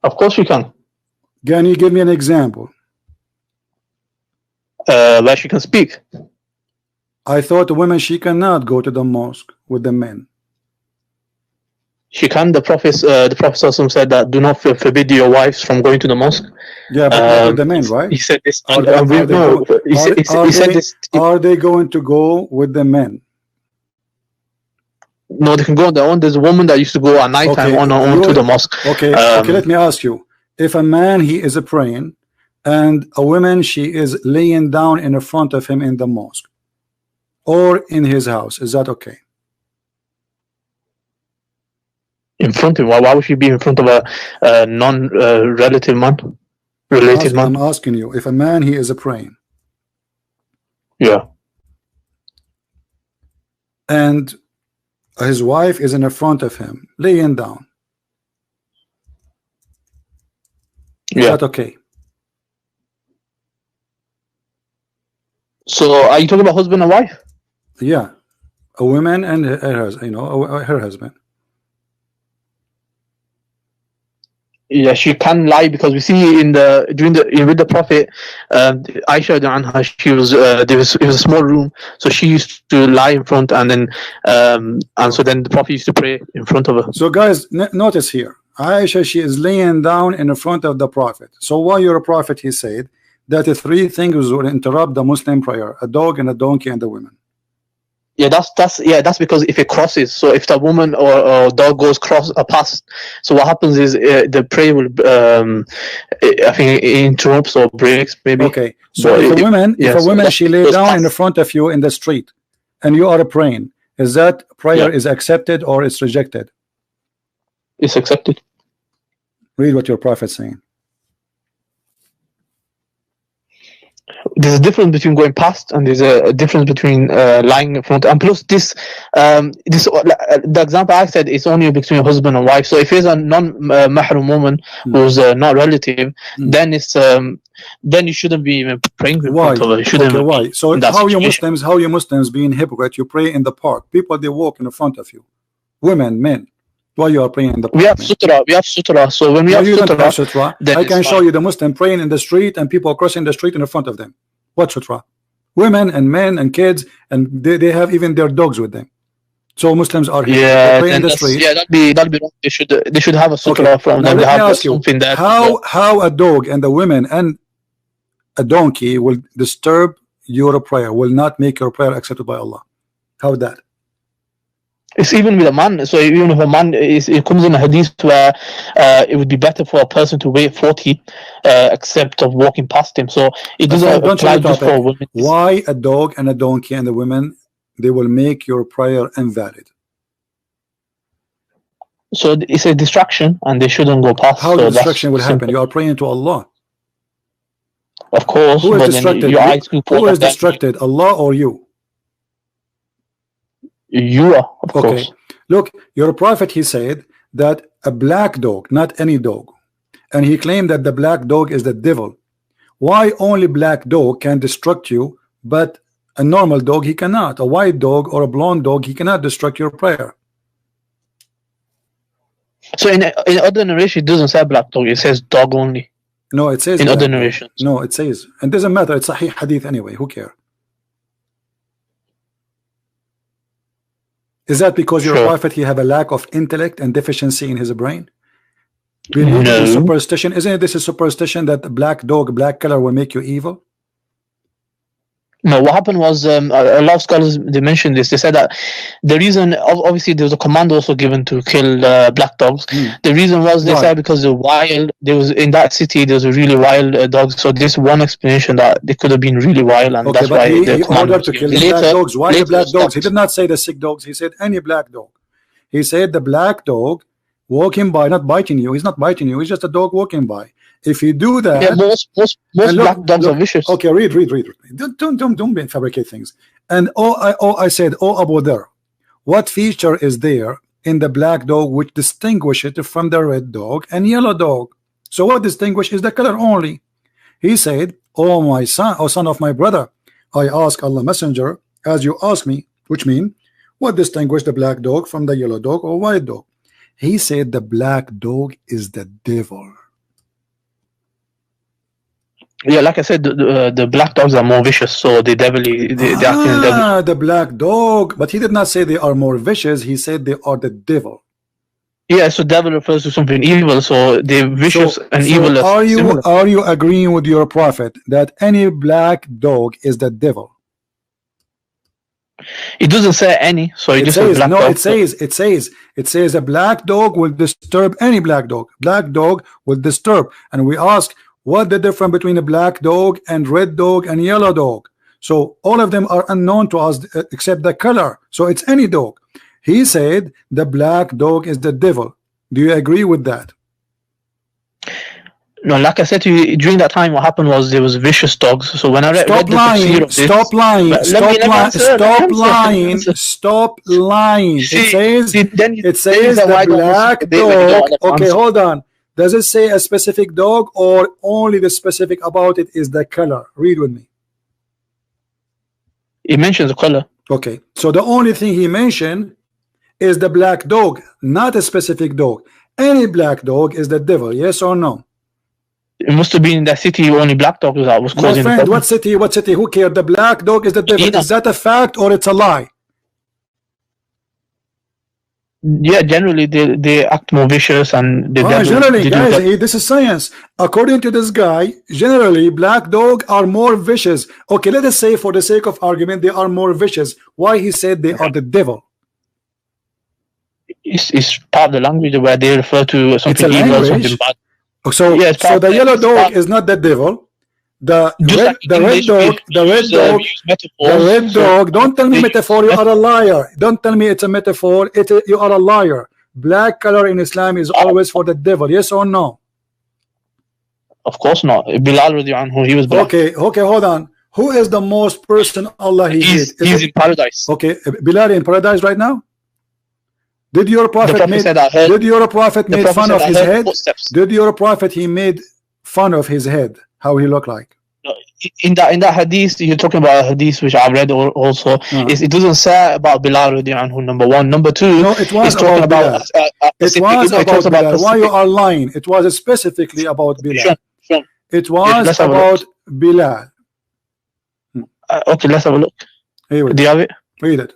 Of course, you can. Can you give me an example? Where she can speak. I thought the women, she cannot go to the mosque with the men. She can. The Prophet said that do not forbid your wives from going to the mosque. Yeah, but not with the men, right? He said this. Are they going to go with the men? No, they can go on their own. There's a woman that used to go at night time on her own to the mosque. Okay, let me ask you. If a man, he is praying, and a woman, she is laying down in front of him in the mosque or in his house, is that okay? In front of him? Why would she be in front of a non-relative man? I'm asking you, if a man, he is praying. Yeah. And his wife is in front of him, laying down. Is that okay? So, are you talking about husband and wife? Yeah, a woman and her husband. Yeah, she can lie, because we see with the Prophet, Aisha anha, she was it was a small room, so she used to lie in front, and then so then the Prophet used to pray in front of her. So guys, notice here, Aisha, she is laying down in front of the Prophet. So while you're a prophet, he said that the three things will interrupt the Muslim prayer: a dog and a donkey and a woman. Yeah, that's because if it crosses, so if the woman or dog goes past, so what happens is the prayer will I think it interrupts or breaks maybe. Okay, so if a woman, she lay down in front of you in the street, and you are praying, is that prayer is accepted or it's rejected? It's accepted. Read what your prophet is saying. There's a difference between going past, and there's a difference between lying in front. And plus, the example I said is only between husband and wife. So if it's a non-mahram woman who's not relative, then it's then you shouldn't be even praying in front of her. Why? So how you Muslims being hypocrite? You pray in the park. People, they walk in front of you. Women, men. While you are praying in the park. We have sutra. So when we have sutra, I can show you the Muslim praying in the street and people crossing the street in front of them. What sutra? Women and men and kids, and they have even their dogs with them. So Muslims are here. Yeah, praying in the street. Yeah, that'd be wrong. They should have a sutra from them. Let me ask you, how a dog and the women and a donkey will disturb your prayer, will not make your prayer accepted by Allah? How that? It's even with a man. So even if a man it comes in a hadith where it would be better for a person to wait 40 except of walking past him. So it doesn't apply just for women. Why a dog and a donkey and the women, they will make your prayer invalid? So it's a distraction and they shouldn't go past. How the distraction will happen? You are praying to Allah. Of course. Who is distracted? Who is distracted, Allah or you? You are, of Okay. course. Look, your prophet, he said that a black dog, not any dog, and he claimed that the black dog is the devil. Why only black dog can destruct you, but a normal dog he cannot? A white dog or a blonde dog, he cannot destruct your prayer. So in other narration, it doesn't say black dog; it says dog only. No, it says in black other dog. narrations. No, it says, and it doesn't matter. It's Sahih Hadith anyway. Who cares? Is that because your Sure. prophet he have a lack of intellect and deficiency in his brain? Believing No. in superstition, isn't it this a superstition that the black dog, black color will make you evil? No, what happened was a lot of scholars they mentioned this. They said that the reason, obviously, there was a command also given to kill black dogs. The reason was they Why? said because the wild, there was in that city there was a really wild dogs. So this one explanation that they could have been really wild, and Okay, that's but why he the command ordered was to kill given. the black dogs. Why the later black dogs? He stopped. did not say the sick dogs. He said any black dog. He said the black dog walking by, not biting you. He's not biting you. He's just a dog walking by. If you do that, Yeah, most and look- black dogs look- are vicious. Okay, read. Don't fabricate things. And I said, oh Abu Dhar, what feature is there in the black dog which distinguishes it from the red dog and yellow dog? So what distinguishes the color only? He said, oh my son, oh son of my brother, I ask Allah Messenger as you ask me, which mean what distinguishes the black dog from the yellow dog or white dog? He said the black dog is the devil. Yeah, like I said, the black dogs are more vicious, so they definitely they act in devil. The black dog, but he did not say they are more vicious. He said they are the devil. Yeah, so devil refers to something evil, so they're vicious and evil. is similar. Are you agreeing with your prophet that any black dog is the devil? It doesn't say any, so it It just says says black no. dog. It says a black dog will disturb any black dog. Black dog will disturb, and we ask what the difference between a black dog and red dog and yellow dog. So all of them are unknown to us except the color. So it's any dog. He said the black dog is the devil. Do you agree with that? No, like I said to you, during that time, what happened was there was vicious dogs. So when I read Stop the lying. tafsir of this, Stop lying. Let me Stop lying. answer, let me Stop answer, lying. let me answer. Stop lying. then It says the black dog. Okay, hold on. Does it say a specific dog or only the specific about it is the color? Read with me. It mentions the color. Okay, so the only thing he mentioned is the black dog, not a specific dog. Any black dog is the devil, yes or no? It must have been in that city only black dogs that was My causing the friend, problem. what city? What city? Who cares? The black dog is the devil. Medina. Is that a fact or it's a lie? Yeah, generally they act more vicious and the devil. Generally, they do guys, that. this is science. According to this guy, generally black dog are more vicious. Okay, let us say for the sake of argument they are more vicious. Why he said they are the devil? It's part of the language where they refer to something a evil, language. something bad. So, Yeah, it's so part- the yellow it's dog part- is not the devil. The Just red, like the red English, dog, we the red use, dog, we use the metaphors, red so dog. Don't tell me they- metaphor. You are a liar. Don't tell me it's a metaphor. You are a liar. Black color in Islam is always for the devil. Yes or no? Of course not. Bilal radiallahu anhu, he was black. Okay, hold on. Who is the most person Allah he He's hate? in paradise. Okay, Bilal in paradise right now? Did your The prophet prophet made, said I heard. did your prophet The made prophet fun said of I his heard head? footsteps. Did your prophet he made fun of his head? How he looked like? In that hadith, you're talking about a hadith which I've read also. It doesn't say about Bilal radiallahu anhu, number one. Number two, No, it was it's talking about Bilal. about It was about Bilal. Why you are lying? It was specifically about Bilal. Sure. It was let's have a about Bilal. Okay, let's have a look. Here we Do you have it? Read it.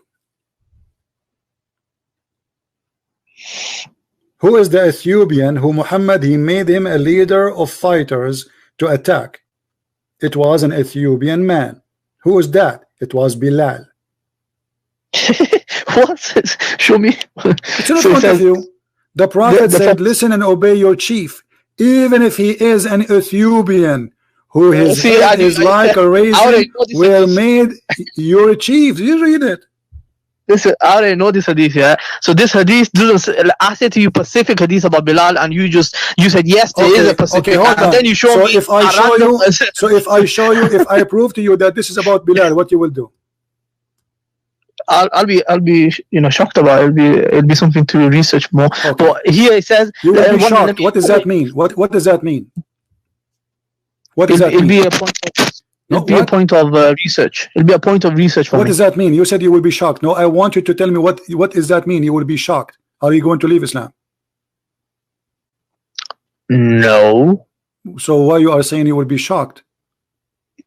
Who is the Ethiopian who Muhammad he made him a leader of fighters to attack? It was an Ethiopian man. Who is that? It was Bilal. What? Show me. It's in So it front of says- you. The prophet the said, fact- listen and obey your chief, even if he is an Ethiopian, who his See, head I- is I- like a I raisin, already know this were hadith. made your chief. You read it. Listen, I already know this hadith, yeah. So this hadith doesn't. I said to you Pacific hadith about Bilal, and you said yes, there is a Pacific, hold and on. then you show So me. if I a show random- you, if I prove to you that this is about Bilal, what you will do? I'll be shocked about it. It'll be something to research more. Okay. But here it says You will be shocked. What does that mean? What does that mean? What does that mean? It'll be a point of a point of research. It'll be a point of research for me. What does that mean? You said you will be shocked. No, I want you to tell me what does that mean? You will be shocked. Are you going to leave Islam? No. So why you are saying you will be shocked?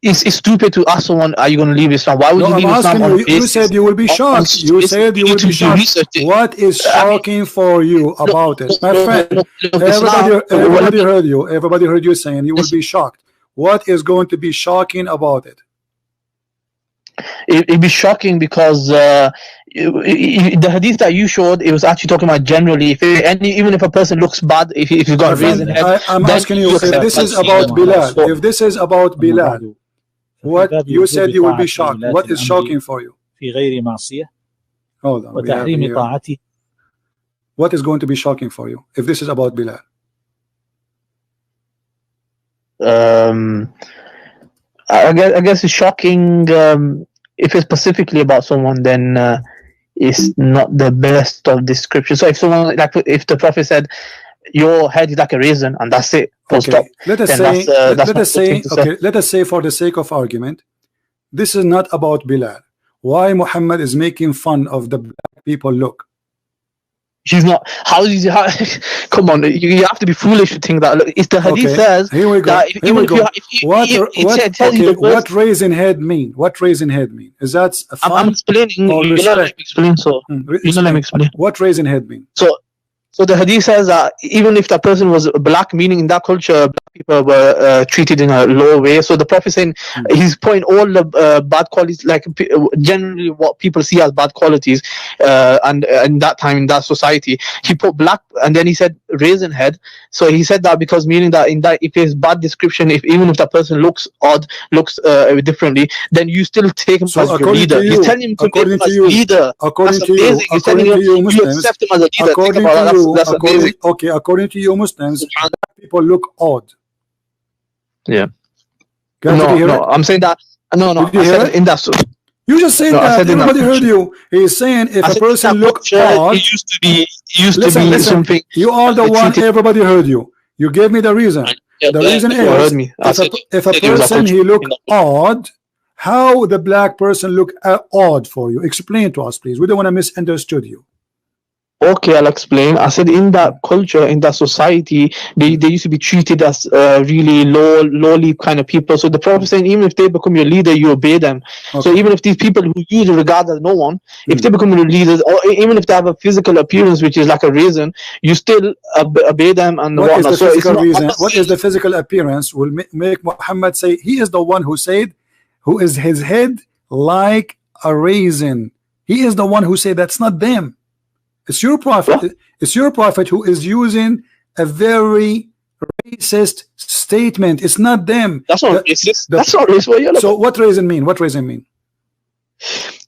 It's stupid to ask someone, are you going to leave Islam? Why would you leave Islam? You said you will be shocked. You said you will be shocked. What is shocking for you about it? My friend, everybody heard you. Everybody heard you saying you will be shocked. What is going to be shocking about it? It'd be shocking because the hadith that you showed, it was actually talking about generally. Even if a person looks bad, if he's got a reason head, I'm asking you if this is about Bilal. If this is about Bilal, what you said you will be shocked. What is shocking for you? Hold on. What is going to be shocking for you if this is about Bilal? I guess it's shocking if it's specifically about someone, then it's not the best of description. So if someone, like if the Prophet said your head is like a raisin and that's it, okay. Let us say for the sake of argument, this is not about Bilal. Why Muhammad is making fun of the black people look? He's not. Come on, you have to be foolish to think that. Look, it's the hadith says. Here we go. What raisin head mean? What raisin head mean? Is that a fun? I'm explaining. You let me explain. So you let me explain. What raisin head mean? So the hadith says that even if that person was black, meaning in that culture, black people were treated in a low way. So the Prophet saying he's pointing all the bad qualities, like generally what people see as bad qualities, and in that time in that society, he put black, and then he said raisin head. So he said that because meaning that in that if it's bad description, even if that person looks odd, looks differently, then you still take him as your leader. You're telling him to make him as leader. According to you, you accept him as a leader. Think about that. According to you Muslims, people look odd. Yeah. No, I'm saying that. No, I said in that. You just said that. Everybody heard you. He's saying if a person looks odd, it used to be something. You are the one. Everybody heard you. You gave me the reason. The reason is if a person he look odd, how the black person look odd for you? Explain to us, please. We don't want to misunderstood you. Okay, I'll explain. I said in that culture, in that society, they used to be treated as really lowly kind of people. So the Prophet saying, even if they become your leader, you obey them. Okay. So even if these people who you regard as no one, if they become your leaders, or even if they have a physical appearance which is like a raisin, you still obey them and what is the physical reason? What is the physical appearance will make Muhammad say he is the one who said, who is his head like a raisin? He is the one who said that's not them. It's your prophet. What? It's your prophet who is using a very racist statement. It's not them. That's not racist. That's not racist. So what raisin mean? What raisin mean?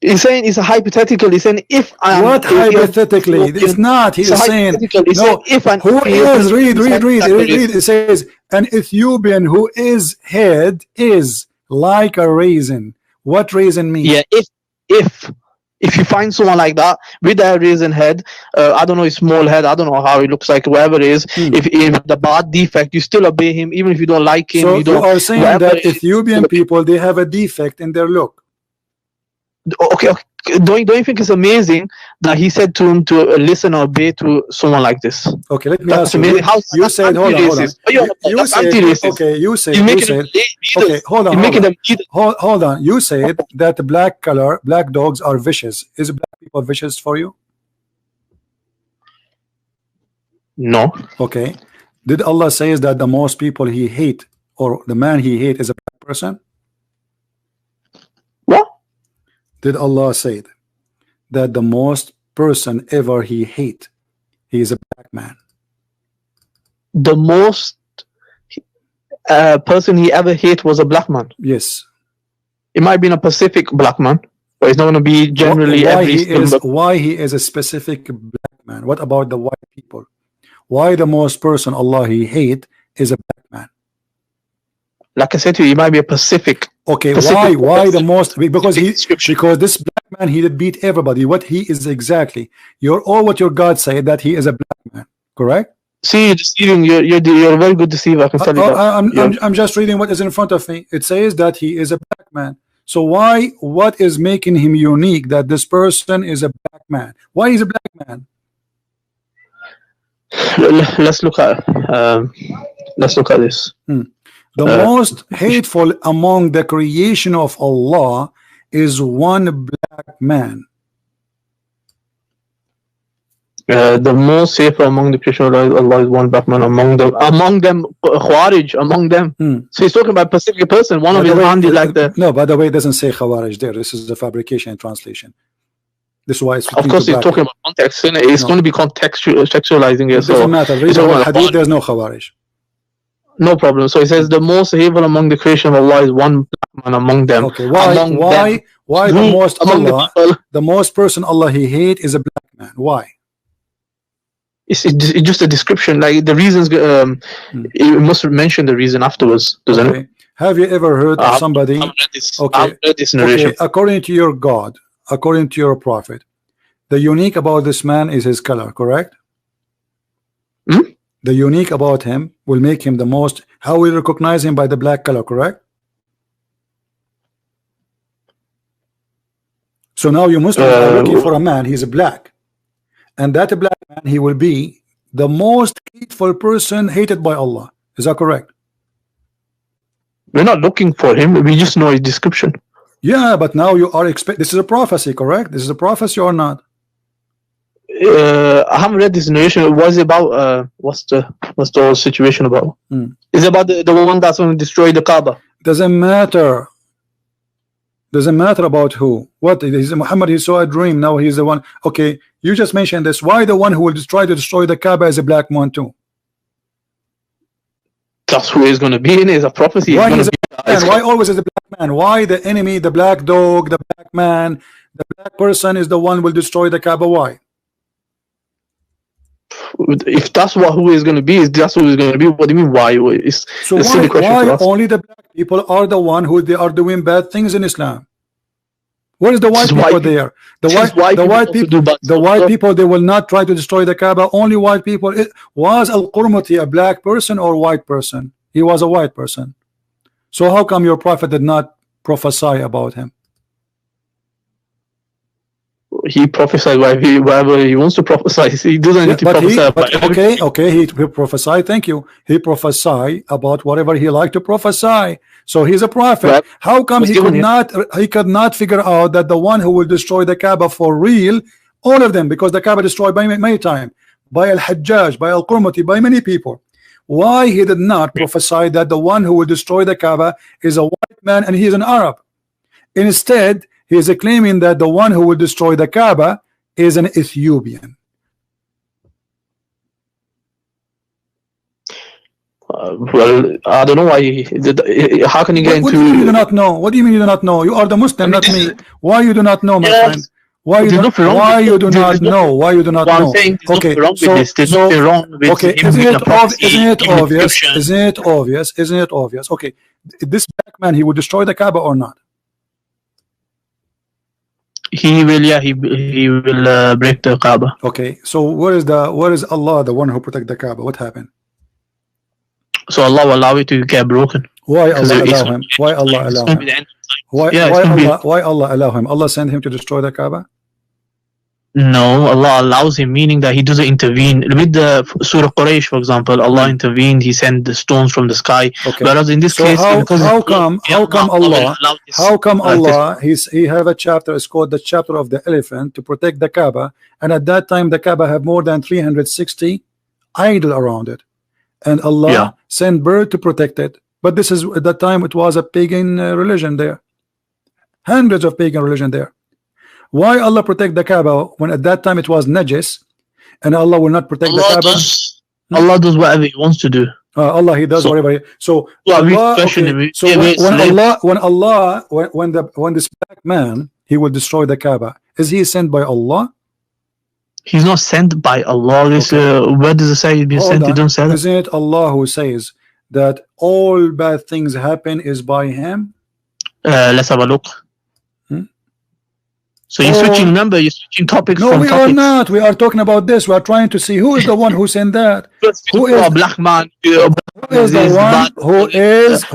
He's saying it's a hypothetical. He's saying if I am. What hypothetically? It's not. He is saying no. If who is read. It says an Ethiopian who is head is like a raisin. What raisin mean? Yeah. If you find someone like that with a raisin head, I don't know, a small head, I don't know how it looks like, whoever it is, if the bad defect, you still obey him, even if you don't like him. So you are saying that Ethiopian people, they have a defect in their look. Okay. Don't you think it's amazing that he said to him to listen or obey to someone like this? Okay, let me ask you. You said, hold on. You said, okay, you said, okay, hold on. You said that black dogs are vicious. Is black people vicious for you? No. Okay. Did Allah say that the most people he hate, or the man he hate, is a black person? Did Allah say that the most person ever he hate, he is a black man? The most person he ever hate was a black man. Yes. It might be a Pacific black man, but it's not going to be generally why he is a specific black man. What about the white people? Why the most person Allah he hate is a black man? Like I said to you, it might be a Pacific. Okay, why the most? Because this black man, he did beat everybody. What he is exactly? What your God said that he is a black man, correct? See, you're deceiving. You're a very good deceiver. I can tell you that. I'm just reading what is in front of me. It says that he is a black man. So what is making him unique that this person is a black man? Why is a black man? Let's look at this. The most hateful among the creation of Allah is one black man. The most safer among the creation of Allah is one black man among them Khawarij among them. So he's talking about a specific person. One of his hand is like the. No, by the way, it doesn't say Khawarij there. This is the fabrication and translation. This is why it's. Of course, he's talking about context. It's going to be contextualizing it. It doesn't matter. Read the hadith. There's no Khawarij. No problem. So he says the most evil among the creation of Allah is one black man among them. Okay. Why the most person Allah he hate is a black man? Why? It's just a description. Like the reasons, it must mention the reason afterwards, doesn't it? Have you ever heard of somebody? I've read this narration. Okay. According to your God, according to your prophet, the unique about this man is his color, correct? The unique about him will make him the most. How we recognize him? By the black color, correct? So now you Muslims are looking for a man. He's a black, and that black man, he will be the most hateful person hated by Allah. Is that correct? We're not looking for him. We just know his description. Yeah, but now you are this is a prophecy, correct? This is a prophecy or not? I haven't read this narration. What is it about? What's the whole situation about? Is it about the one that's going to destroy the Kaaba? Doesn't matter. Doesn't matter about who. What is Muhammad? He saw a dream. Now he's the one. Okay, you just mentioned this. Why the one who will try to destroy the Kaaba is a black man too? That's who he's going to be in. Is a prophecy. Why is why always is a black man? Why the enemy, the black dog, the black man, the black person is the one who will destroy the Kaaba? Why? If that's who is going to be, that's who is going to be. What do you mean? Why? So why only the black people are the one who they are doing bad things in Islam? Where is the white people there? The white people they will not try to destroy the Kaaba. Only white people. Was Al-Qurmuti a black person or white person? He was a white person. So how come your prophet did not prophesy about him? He prophesied whatever he wants to prophesy. He doesn't need to prophesy. Okay, he prophesied. Thank you. He prophesied about whatever he liked to prophesy. So he's a prophet. Right. How come he could not figure out that the one who will destroy the Kaaba for real, all of them, because the Kaaba destroyed by many times, by Al-Hajjaj, by Al-Qurmuti, by many people. Why he did not prophesy that the one who will destroy the Kaaba is a white man and he is an Arab? Instead, he is claiming that the one who will destroy the Kaaba is an Ethiopian. Well, I don't know why. How can you get into? What do you mean you do not know? What do you mean you do not know? You are the Muslim, not me. Why you do not know, my friend? Why you do not know? Why you do not know? Okay, okay. Isn't it obvious? Okay, this black man, he will destroy the Kaaba or not? He will, yeah. He will break the Kaaba. Okay, so where is Allah, the one who protect the Kaaba? What happened? So Allah will allow it to get broken. Why Allah allow him? Why Allah allow him? Why Allah allow him? Allah sent him to destroy the Kaaba? No, Allah allows him, meaning that He doesn't intervene. With the Surah Quraysh, for example, Allah intervened. He sent the stones from the sky. Okay. Whereas in this case, how come Allah? He have a chapter. It's called the chapter of the elephant to protect the Kaaba. And at that time, the Kaaba have more than 360 idol around it, and Allah sent bird to protect it. But this is at that time it was a pagan religion there. Hundreds of pagan religion there. Why Allah protect the Kaaba when at that time it was najis, and Allah will not protect the Kaaba? Allah does whatever He wants to do. Allah, He does whatever. So Allah, so when this black man, he will destroy the Kaaba, is he sent by Allah? He's not sent by Allah. Where does it say he's been sent? He don't say that. Isn't it Allah who says that all bad things happen is by Him? Let's have a look. So you're switching. Remember, you're switching topics. No, from we topics. are not. We are talking about this. We are trying to see who is the one who sent that. Who is a black man? Who is the one who is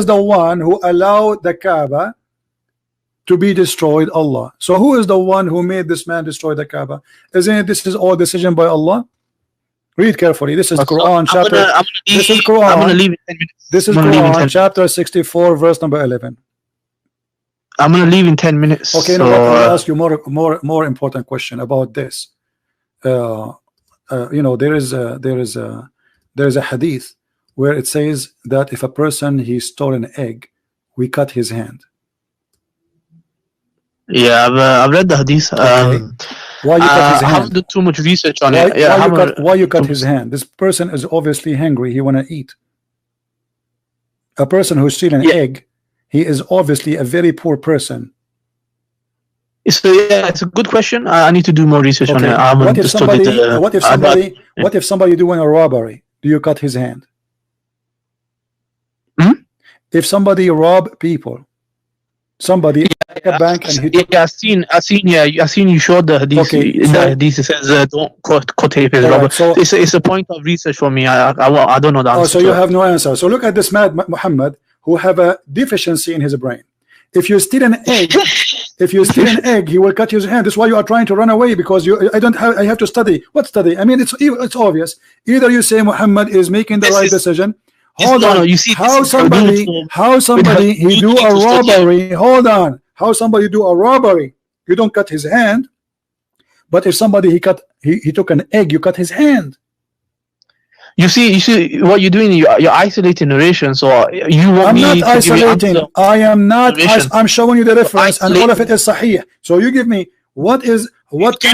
the one who allowed the Kaaba to be destroyed? Allah. So who is the one who made this man destroy the Kaaba? Isn't it this is all decision by Allah? Read carefully. This is Quran chapter. This is Quran. I'm gonna leave in 10 minutes. This is Quran chapter 64 verse number 11. I'm gonna leave in 10 minutes. Okay, so, no, I'll ask you more important question about this. You know, there is a hadith where it says that if a person he stole an egg, we cut his hand. Yeah, I've read the hadith. Okay. Why you cut his hand? I haven't done too much research on it. Why you cut his hand? This person is obviously hungry. He wanna eat. A person who steals an egg, he is obviously a very poor person. So yeah, it's a good question. I need to do more research on it. I haven't studied it. What if somebody doing a robbery? Do you cut his hand? If somebody rob people, somebody at a bank and he I've seen you showed the hadith. Okay, In the hadith it says don't cut his robber. Right, so it's a point of research for me. I don't know the answer. So you have no answer. So look at this man Muhammad who have a deficiency in his brain. If you steal an egg, he will cut his hand. That's why you are trying to run away, because I have to study. What study? I mean, it's obvious. Either you say Muhammad is making the right decision. Hold on. You see, how somebody he do a robbery? Hold on. How somebody do a robbery? You don't cut his hand. But if somebody he took an egg, you cut his hand. You see what you're doing. You're isolating narration. So you want me to I'm not isolating. I am not. I'm showing you the reference, and all of it is sahih. So you give me what kind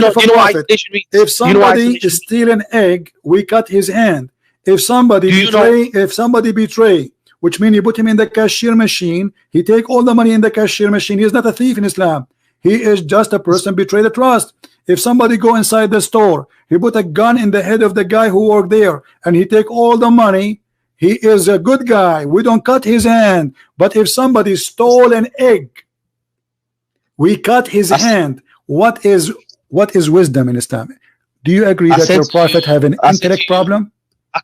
of a prophet? If somebody is stealing an egg, we cut his hand. If somebody betray, which means you put him in the cashier machine, he take all the money in the cashier machine. He is not a thief in Islam. He is just a person betray the trust. If somebody go inside the store, he put a gun in the head of the guy who worked there, and he take all the money, he is a good guy. We don't cut his hand. But if somebody stole an egg, we cut his hand. What is wisdom in Islam? Do you agree that your prophet have an intellect problem?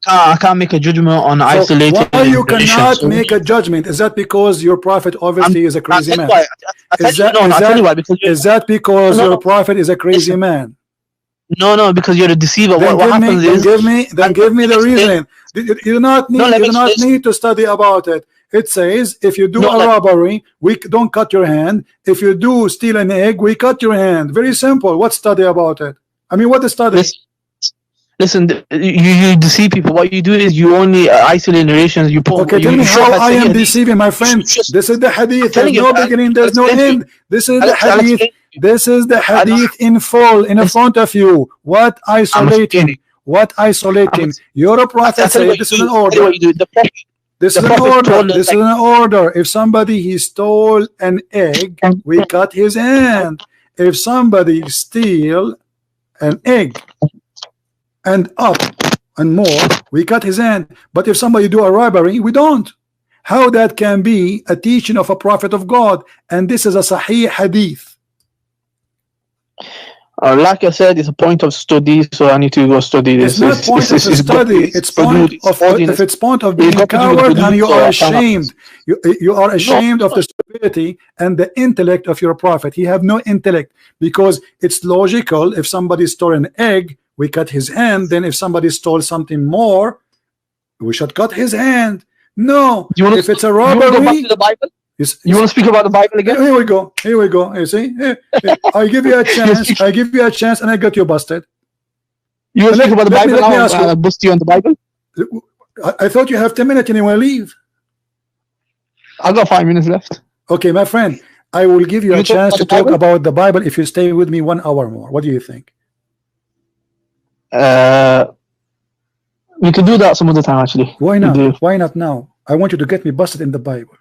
I can't make a judgment on isolated. Why you cannot make a judgment? Is that because your prophet obviously is a crazy man? Is that because your prophet is a crazy man? No, because you're a deceiver. Then give me the reason. You do not need to study about it. It says if you do a robbery, we don't cut your hand. If you do steal an egg, we cut your hand. Very simple. What study about it? I mean, what is study? Listen, you deceive people. What you do is you only isolate narrations. You put. Okay, tell me how I am deceiving, my friend. This is the hadith. There's no beginning. There's no end. This is the hadith. This is the hadith in full in front of you. What isolating? What isolating? Your prophet said this is an order. This is an order. This is an order. If somebody he stole an egg, we cut his hand. If somebody steal an egg and up and more, we cut his hand. But if somebody do a robbery, we don't. How that can be a teaching of a prophet of God? And this is a sahih hadith. Like I said, it's a point of study, so I need to go study this. It's not point of study. It's point of if it's point of being coward, and you are ashamed. You are ashamed of the stupidity and the intellect of your prophet. He have no intellect, because it's logical. If somebody stole an egg, we cut his hand. Then if somebody stole something more, we should cut his hand. No, if it's a robbery. You want to speak about the Bible again? Here we go. Here we go. You see, I give you a chance. I give you a chance, and I got you busted. You want to speak about the Bible? I'll bust you on the Bible. I thought you have 10 minutes and you want to leave. I've got 5 minutes left. Okay, my friend. I will give you a chance to talk about the Bible if you stay with me 1 hour more. What do you think? We could do that some other time, actually. Why not? Why not now? I want you to get me busted in the Bible.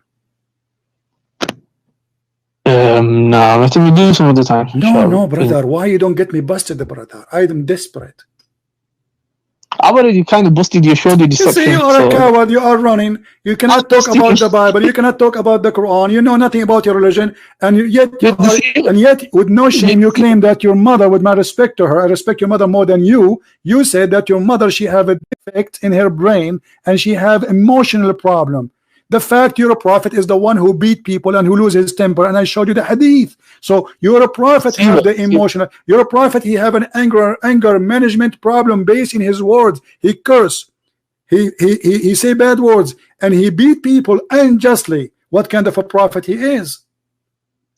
No, I think we do some other time. No, brother. Why you don't get me busted, brother? I am desperate. I've already kind of busted your shoulder You deception. see, you are a so- coward. You are running. You cannot talk about the Bible. You cannot talk about the Quran. You know nothing about your religion, and yet, with no shame, you claim that your mother, with my respect to her, I respect your mother more than you. You said that your mother, she have a defect in her brain, and she have emotional problem. The fact you're a prophet is the one who beat people and who loses his temper, and I showed you the hadith. So you're a prophet, have the emotional. You're a prophet. He have an anger management problem based in his words. He curse. He say bad words, and he beat people unjustly. What kind of a prophet he is?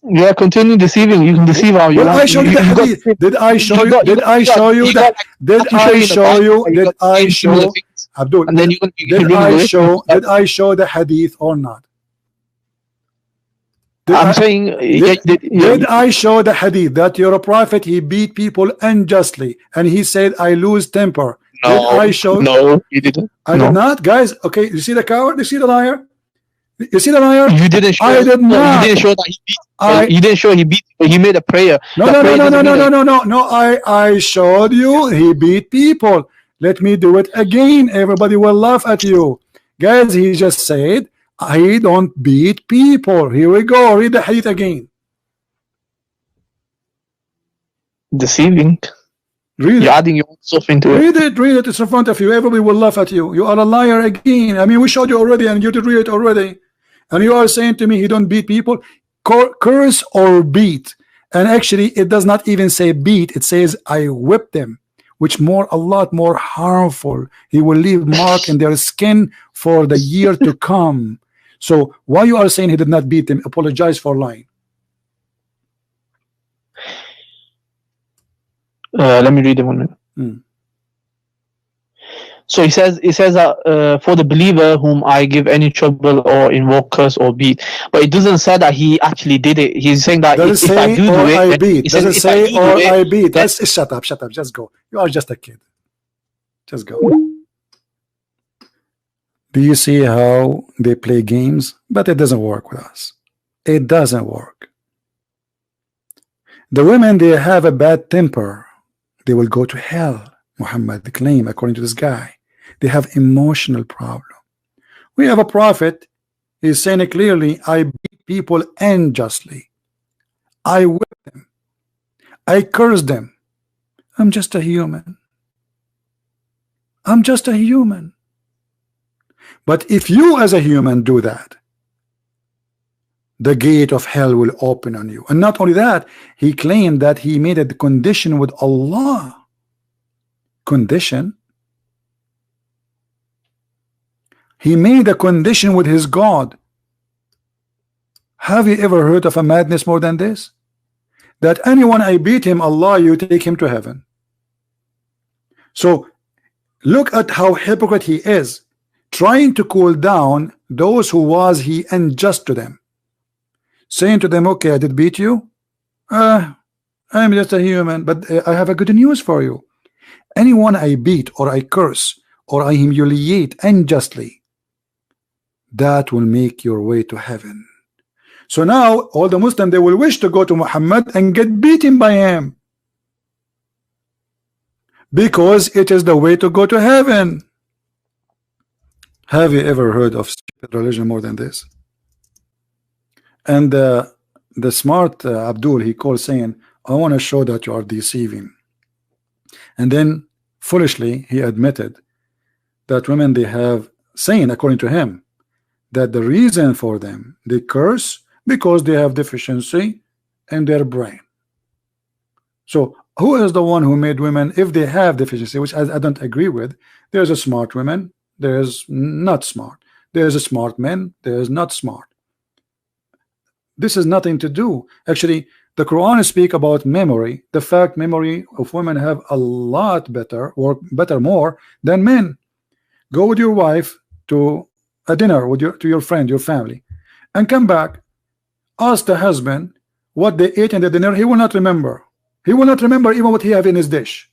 Yeah, continue deceiving. You can deceive how you Well, want. I showed you the hadith. Did I show you? Did I show you that? Did I show you? Did I show? Abdul, And then you're going to be did I show the hadith or not? I'm saying, did I show the hadith that you're a prophet? He beat people unjustly, and he said, "I lose temper." No, did I show? No, you didn't. I did not, guys. Okay, you see the coward? You see the liar? You see the liar? You didn't show. I did not. You didn't show that he beat. You didn't show he beat. He made a prayer. No. I showed you he beat people. Let me do it again. Everybody will laugh at you, guys. He just said, "I don't beat people." Here we go. Read the hadith again. Deceiving. Read You're adding your own stuff into it. Read it. It's in front of you. Everybody will laugh at you. You are a liar again. I mean, we showed you already, and you did read it already. And you are saying to me, he don't beat people. Curse or beat. And actually, it does not even say beat. It says, I whip them, which a lot more harmful. He will leave mark in their skin for the year to come. So why you are saying he did not beat them? Apologize for lying. Let me read it 1 minute. So it says that for the believer whom I give any trouble or invoke curse or beat, but it doesn't say that he actually did it. He's saying that does if I do or it, I beat. Does it say or I beat? That's shut up. Just go. You are just a kid. Just go. Do you see how they play games? But it doesn't work with us. It doesn't work. The women, they have a bad temper. They will go to hell. Muhammad claim, according to this guy. They have emotional problem. We have a prophet. He's saying it clearly, I beat people unjustly. I whip them. I curse them. I'm just a human. I'm just a human. But if you as a human do that, the gate of hell will open on you. And not only that, he claimed that he made a condition with Allah. Condition? He made a condition with his God. Have you ever heard of a madness more than this? That anyone I beat him, Allah, you take him to heaven. So look at how hypocrite he is, trying to cool down those who was he unjust to them, saying to them, okay, I did beat you. I'm just a human, but I have a good news for you. Anyone I beat or I curse or I humiliate unjustly, that will make your way to heaven. So now all the Muslims, they will wish to go to Muhammad and get beaten by him, because it is the way to go to heaven. Have you ever heard of stupid religion more than this? And the smart Abdul, he called saying, I want to show that you are deceiving. And then foolishly he admitted that women, they have saying, according to him, that the reason for them, they curse because they have deficiency in their brain. So who is the one who made women, if they have deficiency, which I don't agree with? There's a smart women, there's not smart. There's a smart men, there's not smart. This is nothing to do. Actually, the Quran speak about memory. The fact memory of women have a lot better, or better more than men. Go with your wife to a dinner with your friend, your family, and come back. Ask the husband what they ate in the dinner. He will not remember. He will not remember even what he have in his dish.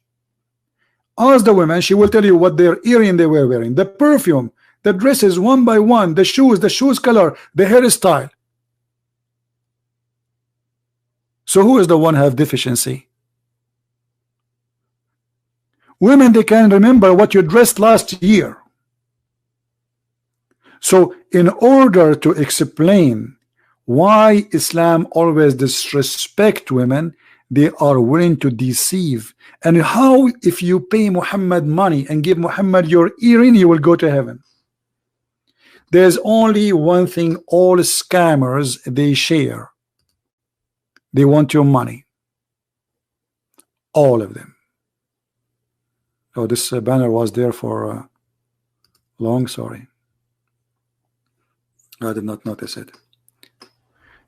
Ask the women, she will tell you what their earring they were wearing, the perfume, the dresses one by one, the shoes color, the hairstyle. So who is the one have deficiency? Women, they can remember what you dressed last year. So in order to explain why Islam always disrespect women, they are willing to deceive. And how, if you pay Muhammad money and give Muhammad your earring, you will go to heaven. There's only one thing all scammers they share. They want your money. All of them. Oh, this banner was there for long, sorry. I did not notice it.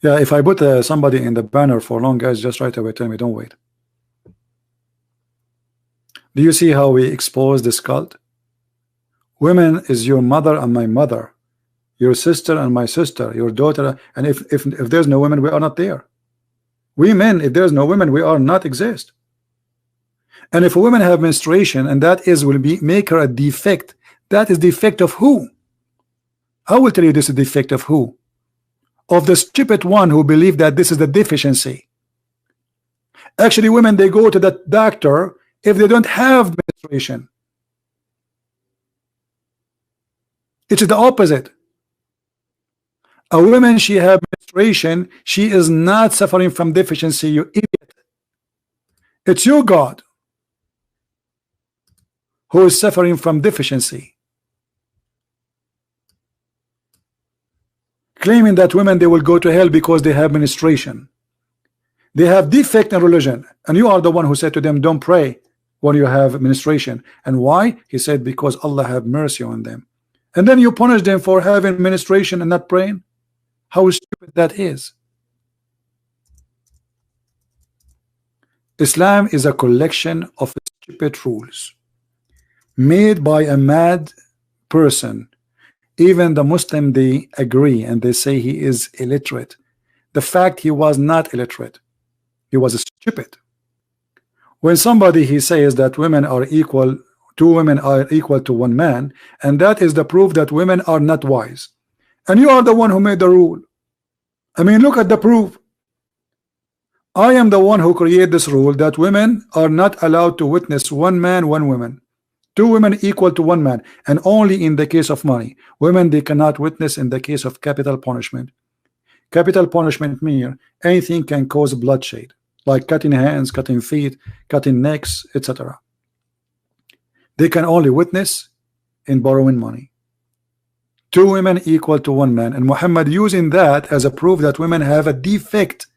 Yeah, if I put somebody in the banner for long, guys, just right away tell me, don't wait. Do you see how we expose this cult? Women is your mother and my mother, your sister and my sister, your daughter, and if there's no women, we are not there. We men, if there's no women, we are not exist. And if a woman have menstruation, and that is will be make her a defect, that is defect of who? I will tell you this is defect of who? Of the stupid one who believe that this is the deficiency. Actually, women, they go to the doctor if they don't have menstruation. It is the opposite. A woman, she have menstruation, she is not suffering from deficiency, you idiot. It's your God who is suffering from deficiency, claiming that women, they will go to hell because they have menstruation. They have defect in religion, and you are the one who said to them, don't pray when you have menstruation. And why? He said, because Allah have mercy on them. And then you punish them for having menstruation and not praying. How stupid that is. Islam is a collection of stupid rules made by a mad person. Even the Muslim, they agree and they say he is illiterate. The fact he was not illiterate, he was stupid. When somebody he says that women are equal, two women are equal to one man, and that is the proof that women are not wise. And you are the one who made the rule. I mean, look at the proof. I am the one who created this rule that women are not allowed to witness one man, one woman. Two women equal to one man, and only in the case of money. Women, they cannot witness in the case of capital punishment. Capital punishment means anything can cause bloodshed, like cutting hands, cutting feet, cutting necks, etc. They can only witness in borrowing money. Two women equal to one man, and Muhammad using that as a proof that women have a defect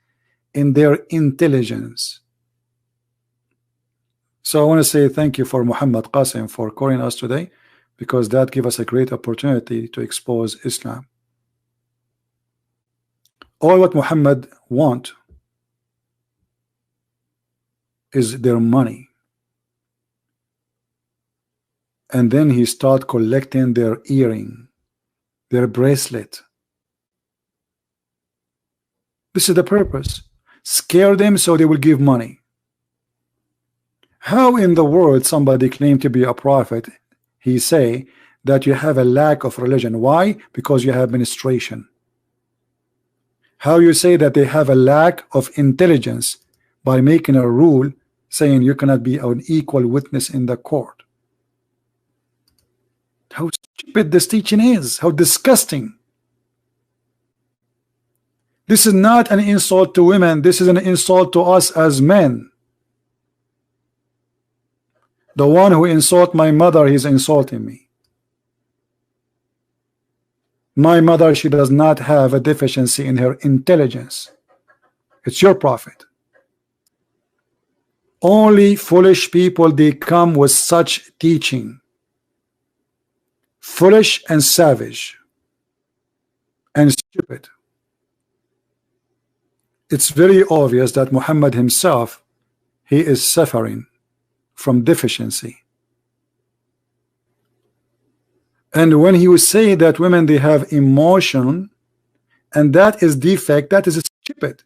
in their intelligence. So I want to say thank you for Muhammad Qasim for calling us today, because that gave us a great opportunity to expose Islam. All what Muhammad want is their money, and then he start collecting their earring, their bracelet. This is the purpose. Scare them so they will give money. How in the world somebody claim to be a prophet, he say that you have a lack of religion? Why? Because you have menstruation. How you say that they have a lack of intelligence by making a rule saying you cannot be an equal witness in the court? How stupid this teaching is, how disgusting. This is not an insult to women, this is an insult to us as men. The one who insult my mother, he's insulting me. My mother, she does not have a deficiency in her intelligence. It's your prophet. Only foolish people, they come with such teaching. Foolish and savage and stupid. It's very obvious that Muhammad himself, he is suffering from deficiency. And when he would say that women, they have emotion, and that is defect, that is stupid.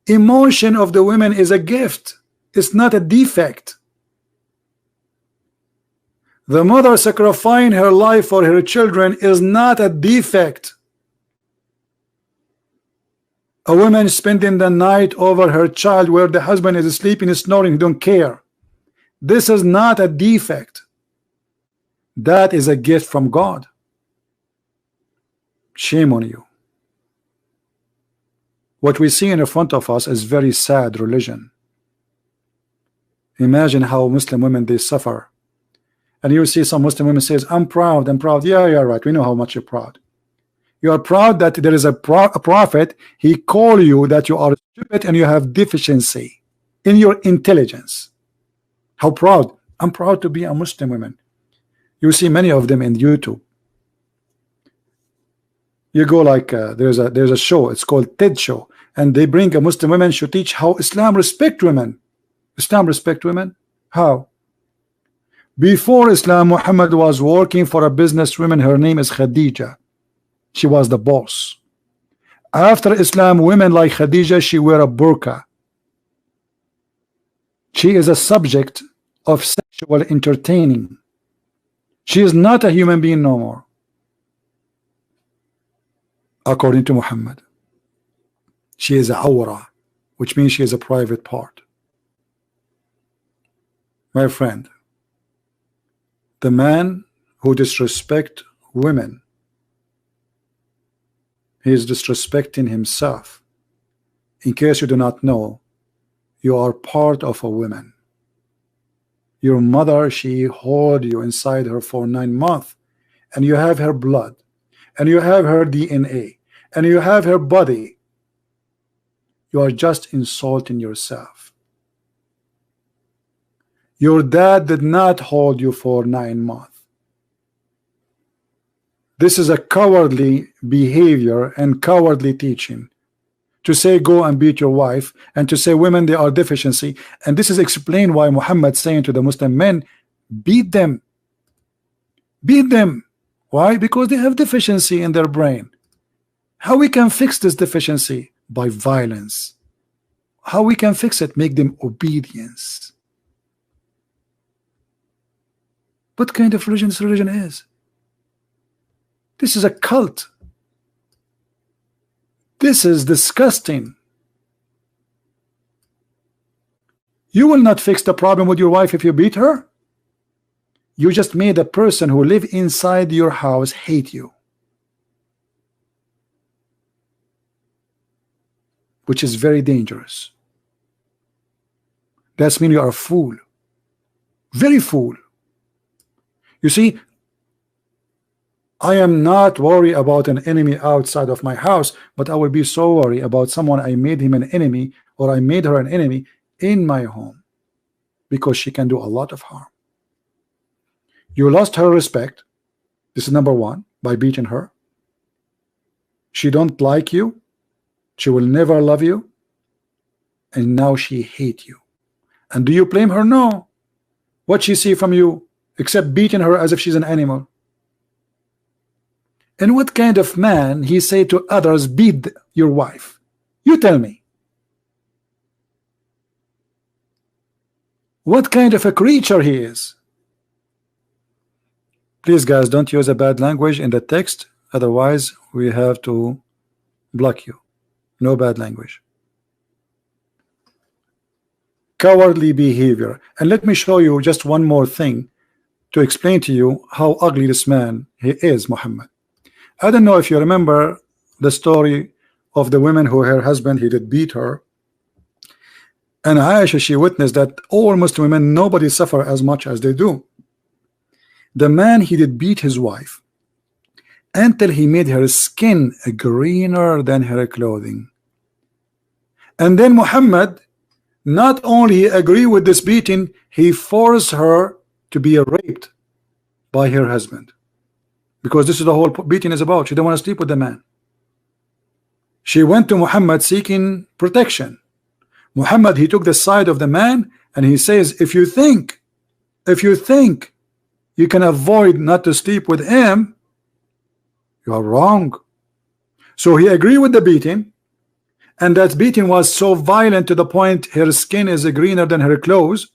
Emotion of the women is a gift, it's not a defect. The mother sacrificing her life for her children is not a defect. A woman spending the night over her child where the husband is sleeping, snoring, don't care. This is not a defect. That is a gift from God. Shame on you. What we see in front of us is very sad religion. Imagine how Muslim women, they suffer. And you see some Muslim women says, I'm proud, I'm proud. Yeah, you're right. We know how much you're proud. You are proud that there is a prophet. He call you that you are stupid and you have deficiency in your intelligence. How proud. I'm proud to be a Muslim woman. You see many of them in YouTube. You go like there's a show, it's called TED Show, and they bring a Muslim woman to teach how Islam respect women. Islam respect women? How? Before Islam, Muhammad was working for a businesswoman. Her name is Khadija. She was the boss. After Islam, women like Khadija, she wear a burqa. She is a subject of sexual entertaining. She is not a human being no more, according to Muhammad. She is a awra, which means she is a private part. My friend, the man who disrespects women, he is disrespecting himself. In case you do not know, you are part of a woman. Your mother, she hold you inside her for 9 months, and you have her blood, and you have her DNA, and you have her body. You are just insulting yourself. Your dad did not hold you for 9 months. This is a cowardly behavior and cowardly teaching, to say go and beat your wife, and to say women, they are deficiency. And this is explained why Muhammad saying to the Muslim men, beat them. Beat them. Why? Because they have deficiency in their brain. How we can fix this deficiency? By violence. How we can fix it? Make them obedience. What kind of religion this religion is? This is a cult. This is disgusting. You will not fix the problem with your wife if you beat her. You just made a person who live inside your house hate you, which is very dangerous. That's mean you are a fool. Very fool. You see, I am not worried about an enemy outside of my house, but I will be so worried about someone I made him an enemy, or I made her an enemy in my home, because she can do a lot of harm. You lost her respect. This is number one, by beating her. She don't like you. She will never love you. And now she hate you. And do you blame her? No. What she see from you except beating her as if she's an animal? And what kind of man he say to others, beat your wife? You tell me. What kind of a creature he is? Please guys, don't use a bad language in the text, otherwise we have to block you. No bad language. Cowardly behavior. And let me show you just one more thing to explain to you how ugly this man he is, Muhammad. I don't know if you remember the story of the woman who her husband, he did beat her. And Aisha, she witnessed that all Muslim women, nobody suffer as much as they do. The man, he did beat his wife until he made her skin greener than her clothing. And then Muhammad, not only agree with this beating, he forced her to be raped by her husband. Because this is the whole beating is about. She didn't want to sleep with the man. She went to Muhammad seeking protection. Muhammad, he took the side of the man, and he says, if you think you can avoid not to sleep with him, you are wrong. So he agreed with the beating, and that beating was so violent to the point her skin is greener than her clothes,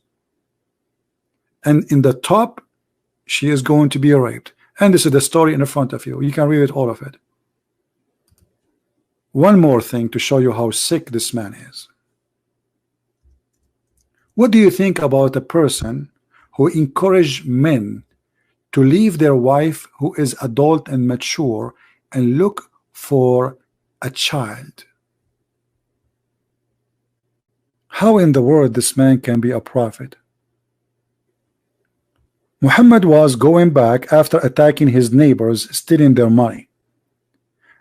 and in the top she is going to be raped. And this is the story in front of you. You can read it, all of it. One more thing to show you how sick this man is. What do you think about a person who encourage men to leave their wife who is adult and mature and look for a child? How in the world this man can be a prophet? Muhammad was going back after attacking his neighbors, stealing their money.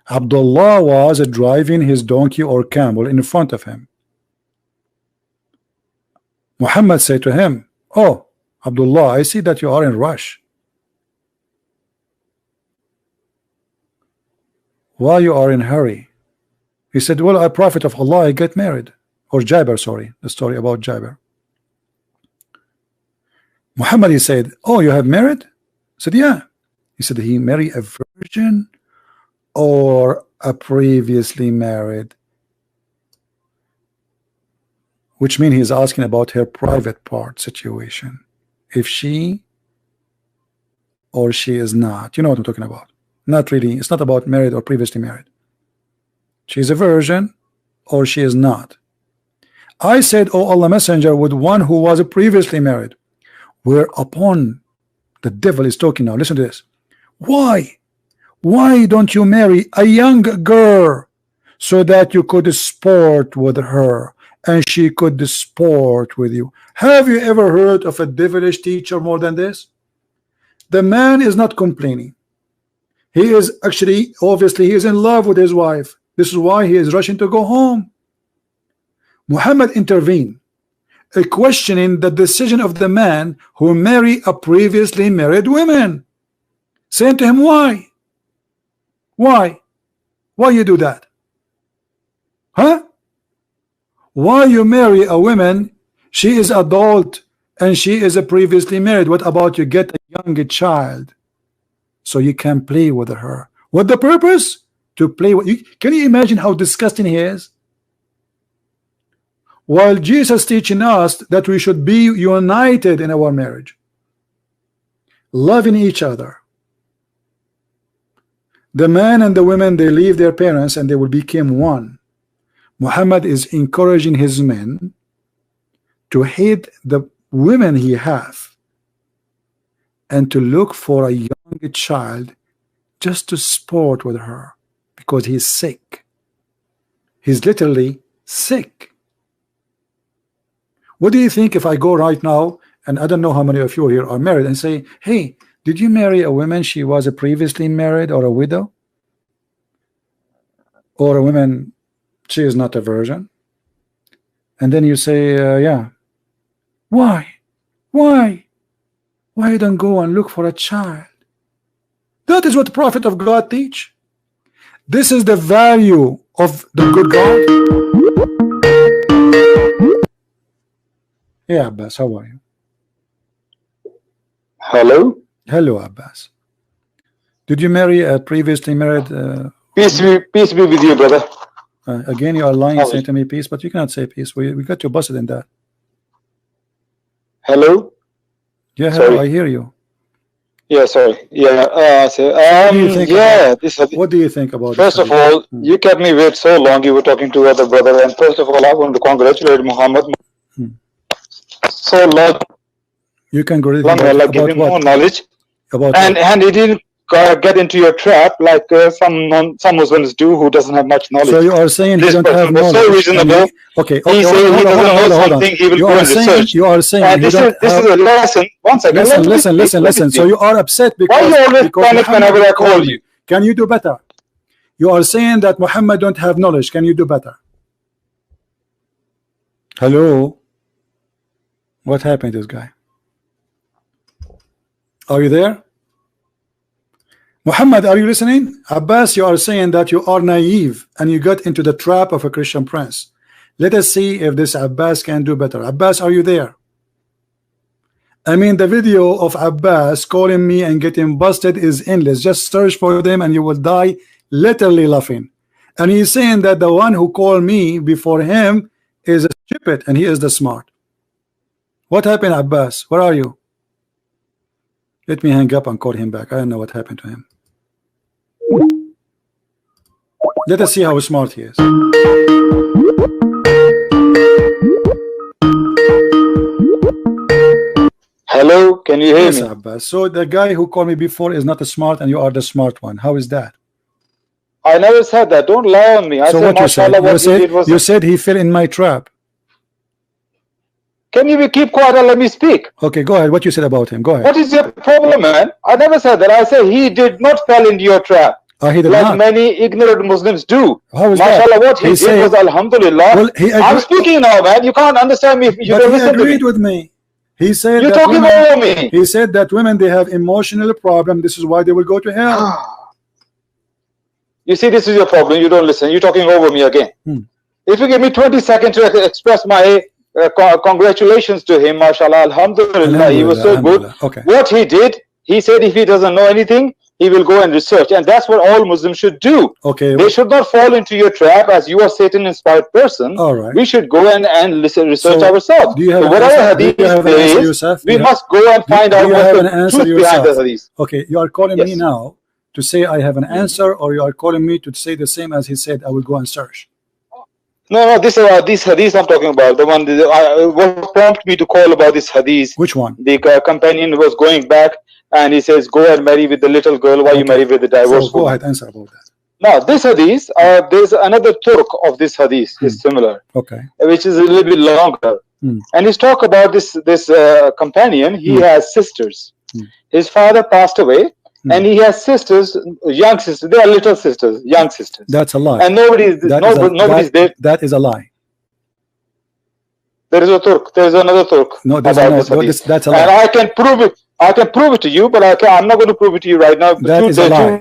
Abdullah was driving his donkey or camel in front of him. Muhammad said to him, "Oh, Abdullah, I see that you are in rush. Why you are in hurry?" He said, "Well, a prophet of Allah, I get married." Or Jabir, sorry, the story about Jabir. Muhammad, he said, "Oh, you have married?" He said, "Yeah." He said, "He married a virgin or a previously married?" Which means he's asking about her private part situation. If she or she is not. You know what I'm talking about. Not really. It's not about married or previously married. She's a virgin or she is not. I said, "Oh Allah Messenger, with one who was previously married." Whereupon the devil is talking now. Listen to this. Why don't you marry a young girl so that you could sport with her and she could sport with you? Have you ever heard of a devilish teacher more than this? The man is not complaining. He is actually, obviously, he is in love with his wife. This is why he is rushing to go home. Muhammad intervened, questioning the decision of the man who married a previously married woman, saying to him, why you do that? Huh? Why you marry a woman? She is adult and she is a previously married. What about you get a young child so you can play with her? What the purpose? To play with you? Can you imagine how disgusting he is? While Jesus teaching us that we should be united in our marriage, loving each other. The man and the women, they leave their parents and they will become one. Muhammad is encouraging his men to hate the women he have and to look for a young child just to sport with her because he's sick. He's literally sick. What do you think if I go right now, and I don't know how many of you here are married, and say, "Hey, did you marry a woman she was a previously married or a widow? Or a woman she is not a virgin?" And then you say, "Yeah." Why you don't go and look for a child? That is what the prophet of God teach. This is the value of the good God. Yeah, Abbas, how are you? Hello? Hello, Abbas. Did you marry a previously married? Peace be with you, brother. Again, you are lying, saying to me peace, but you cannot say peace. We got you busted in that. Hello? Yeah, hello, I hear you. Yeah, sorry. Yeah, What do you think about First of all, you kept me wait so long. You were talking to other brother, and first of all, I want to congratulate Muhammad. So long. You can go about give him more knowledge. About and he didn't get into your trap like some Muslims do who doesn't have much knowledge. So you are saying this he don't have knowledge. So reasonable. Okay. He said he doesn't know something. He will go and research. You are saying this is a lesson. One second. Listen. So you are upset because why you always panic whenever I call you? Can you do better? You are saying that Muhammad don't have knowledge. Can you do better? Hello. What happened to this guy? Are you there? Muhammad, are you listening? Abbas, you are saying that you are naive and you got into the trap of a Christian prince. Let us see if this Abbas can do better. Abbas, are you there? I mean, the video of Abbas calling me and getting busted is endless. Just search for them and you will die literally laughing. And he's saying that the one who called me before him is a stupid and he is the smart. What happened, Abbas? Where are you? Let me hang up and call him back. I don't know what happened to him. Let us see how smart he is. Hello, can you hear Yes, me? Abbas. So the guy who called me before is not smart and you are the smart one. How is that? I never said that. Don't lie on me. I So said, what you said? mashallah, You what he did said, was. you said he fell in my trap. Can you keep quiet and let me speak? Okay, go ahead. What you said about him? Go ahead. What is your problem, man? I never said that. I said he did not fall into your trap. He did Like not. many ignorant Muslims do. How is that? Mashallah, what he did said, was alhamdulillah. Well, he I'm agreed, speaking now, man. You can't understand me if you but don't he listen to me. agreed with me. He said You're that talking women, over me. he said that women, they have emotional problem. This is why they will go to hell. You see, this is your problem. You don't listen. You're talking over me again. If you give me 20 seconds to express my congratulations to him, mashallah, alhamdulillah, he was so good. Okay. What he did, he said if he doesn't know anything, he will go and research, and that's what all Muslims should do. Okay. They should not fall into your trap as you are Satan-inspired person. All right. We should go and research So, ourselves. do you have So an whatever answer? Do hadith you have an there answer is, yourself? we must go and find out you what's have an the answer truth behind yourself? the hadith. Okay, you are calling me Yes. now to say I have an answer, or you are calling me to say the same as he said I will go and search? No, this hadith I'm talking about. The one what prompted me to call about this hadith. Which one? The companion was going back, and he says, "Go and marry with the little girl. Why you marry with the divorced So go woman?" ahead, answer about that. Now, this hadith, there's another Turk of this hadith is similar, Okay. which is a little bit longer. And he's talk about this companion. He has sisters. His father passed away, and he has sisters, young sisters. They are little sisters, young sisters. That's a lie. And nobody's there. That is a lie. There is a Turk. There is another Turk. No, there's about no, this hadith. that's a And lie. I can prove it. I can prove it to you, but I'm not going to prove it to you right now. That is a lie.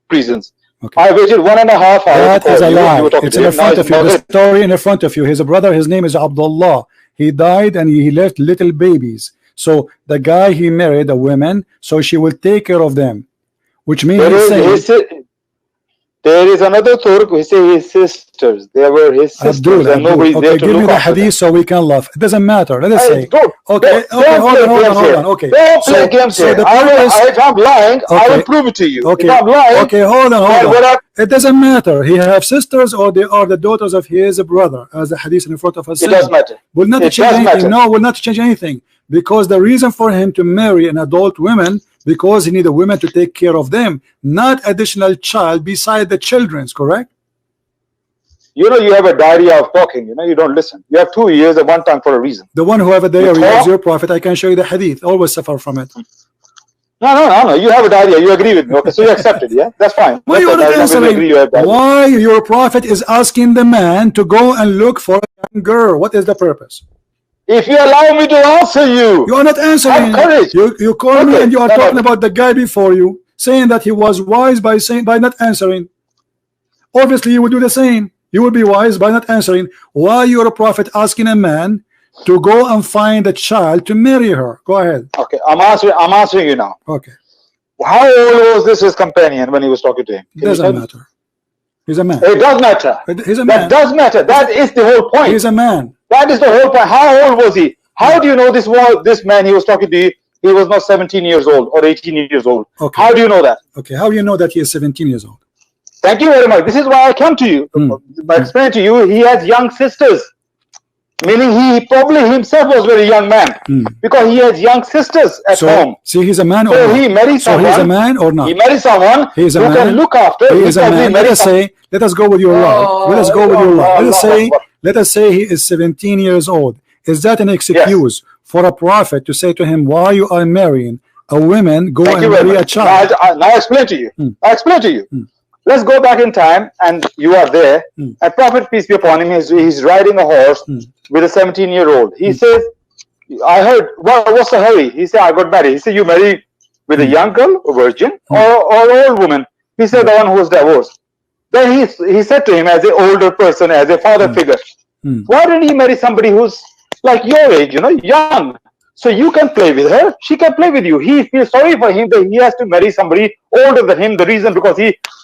Two reasons. Okay. I waited 1.5 hours. That is a lie. It's in the front of you. The The story in the front of you. His brother, his name is Abdullah. He died and he left little babies. So the guy he married a woman, so she will take care of them, which means he's saying, there is another Turk who say his sisters. They were his sisters, and nobody's okay, there to give me look the after them. hadith so we can laugh. It doesn't matter. Let us say. Don't Okay, hold on. Okay. Don't play games so here. the purpose, If I'm lying, I Okay. will prove it to you. Okay. If I'm lying, Okay, hold on. what It doesn't matter. He have sisters or they are the daughters of his brother, as the hadith in front of us. it does matter. Will not It change does anything. matter. No, will not change anything. Because the reason for him to marry an adult woman, because he need a woman to take care of them, not additional child beside the children's, correct? You know, you have a diarrhea of talking. You know, you don't listen. You have 2 years at one time for a reason. The one who have a diarrhea talk- is your prophet. I can show you the hadith. Always suffer from it. No. You have a diarrhea. You agree with me. Okay, so you accept it. Yeah, that's fine. Why you are not answering? Why your prophet is asking the man to go and look for a young girl? What is the purpose? If you allow me to answer you, You are not answering. Have courage. You call me Okay, and you are no, talking no. about the guy before you, saying that he was wise by not answering. Obviously, you will do the same. You will be wise by not answering. Why your prophet asking a man to go and find a child to marry her? Go ahead. okay, I'm answering you now. Okay. How old was his companion when he was talking to him? Can you Doesn't tell me? matter. He's a man. It does matter. He's a That man. does matter. That is the whole point. He's a man. That is the whole point. How old was he? How do you know this man he was talking to you? He was not 17 years old or 18 years old. Okay. How do you know that? Okay. How do you know that he is 17 years old? Thank you very much. This is why I come to you. By explaining to you, he has young sisters. Meaning he probably himself was very young man. Because he has young sisters at home. See, he's a man or So not? he married So someone. he's a man or not? He married someone He is a who man. can look after. He is a probably man. Let married us say, let us go with your law. Let us go with your law. Let us say he is 17 years old. Is that an excuse for a prophet to say to him, why you are marrying a woman, go Thank and you very marry a much. child? Now I explain to you. I explain to you. Let's go back in time, and you are there. And Prophet, peace be upon him, he's riding a horse with a 17-year-old. He says, I heard, what's the hurry? He said, I got married. He said, you married with a young girl, a virgin, or old woman? He said, the one who was divorced. Then he said to him, as an older person, as a father figure, why didn't he marry somebody who's like your age, you know, young? So you can play with her, she can play with you. He feels sorry for him that he has to marry somebody older than him. The reason because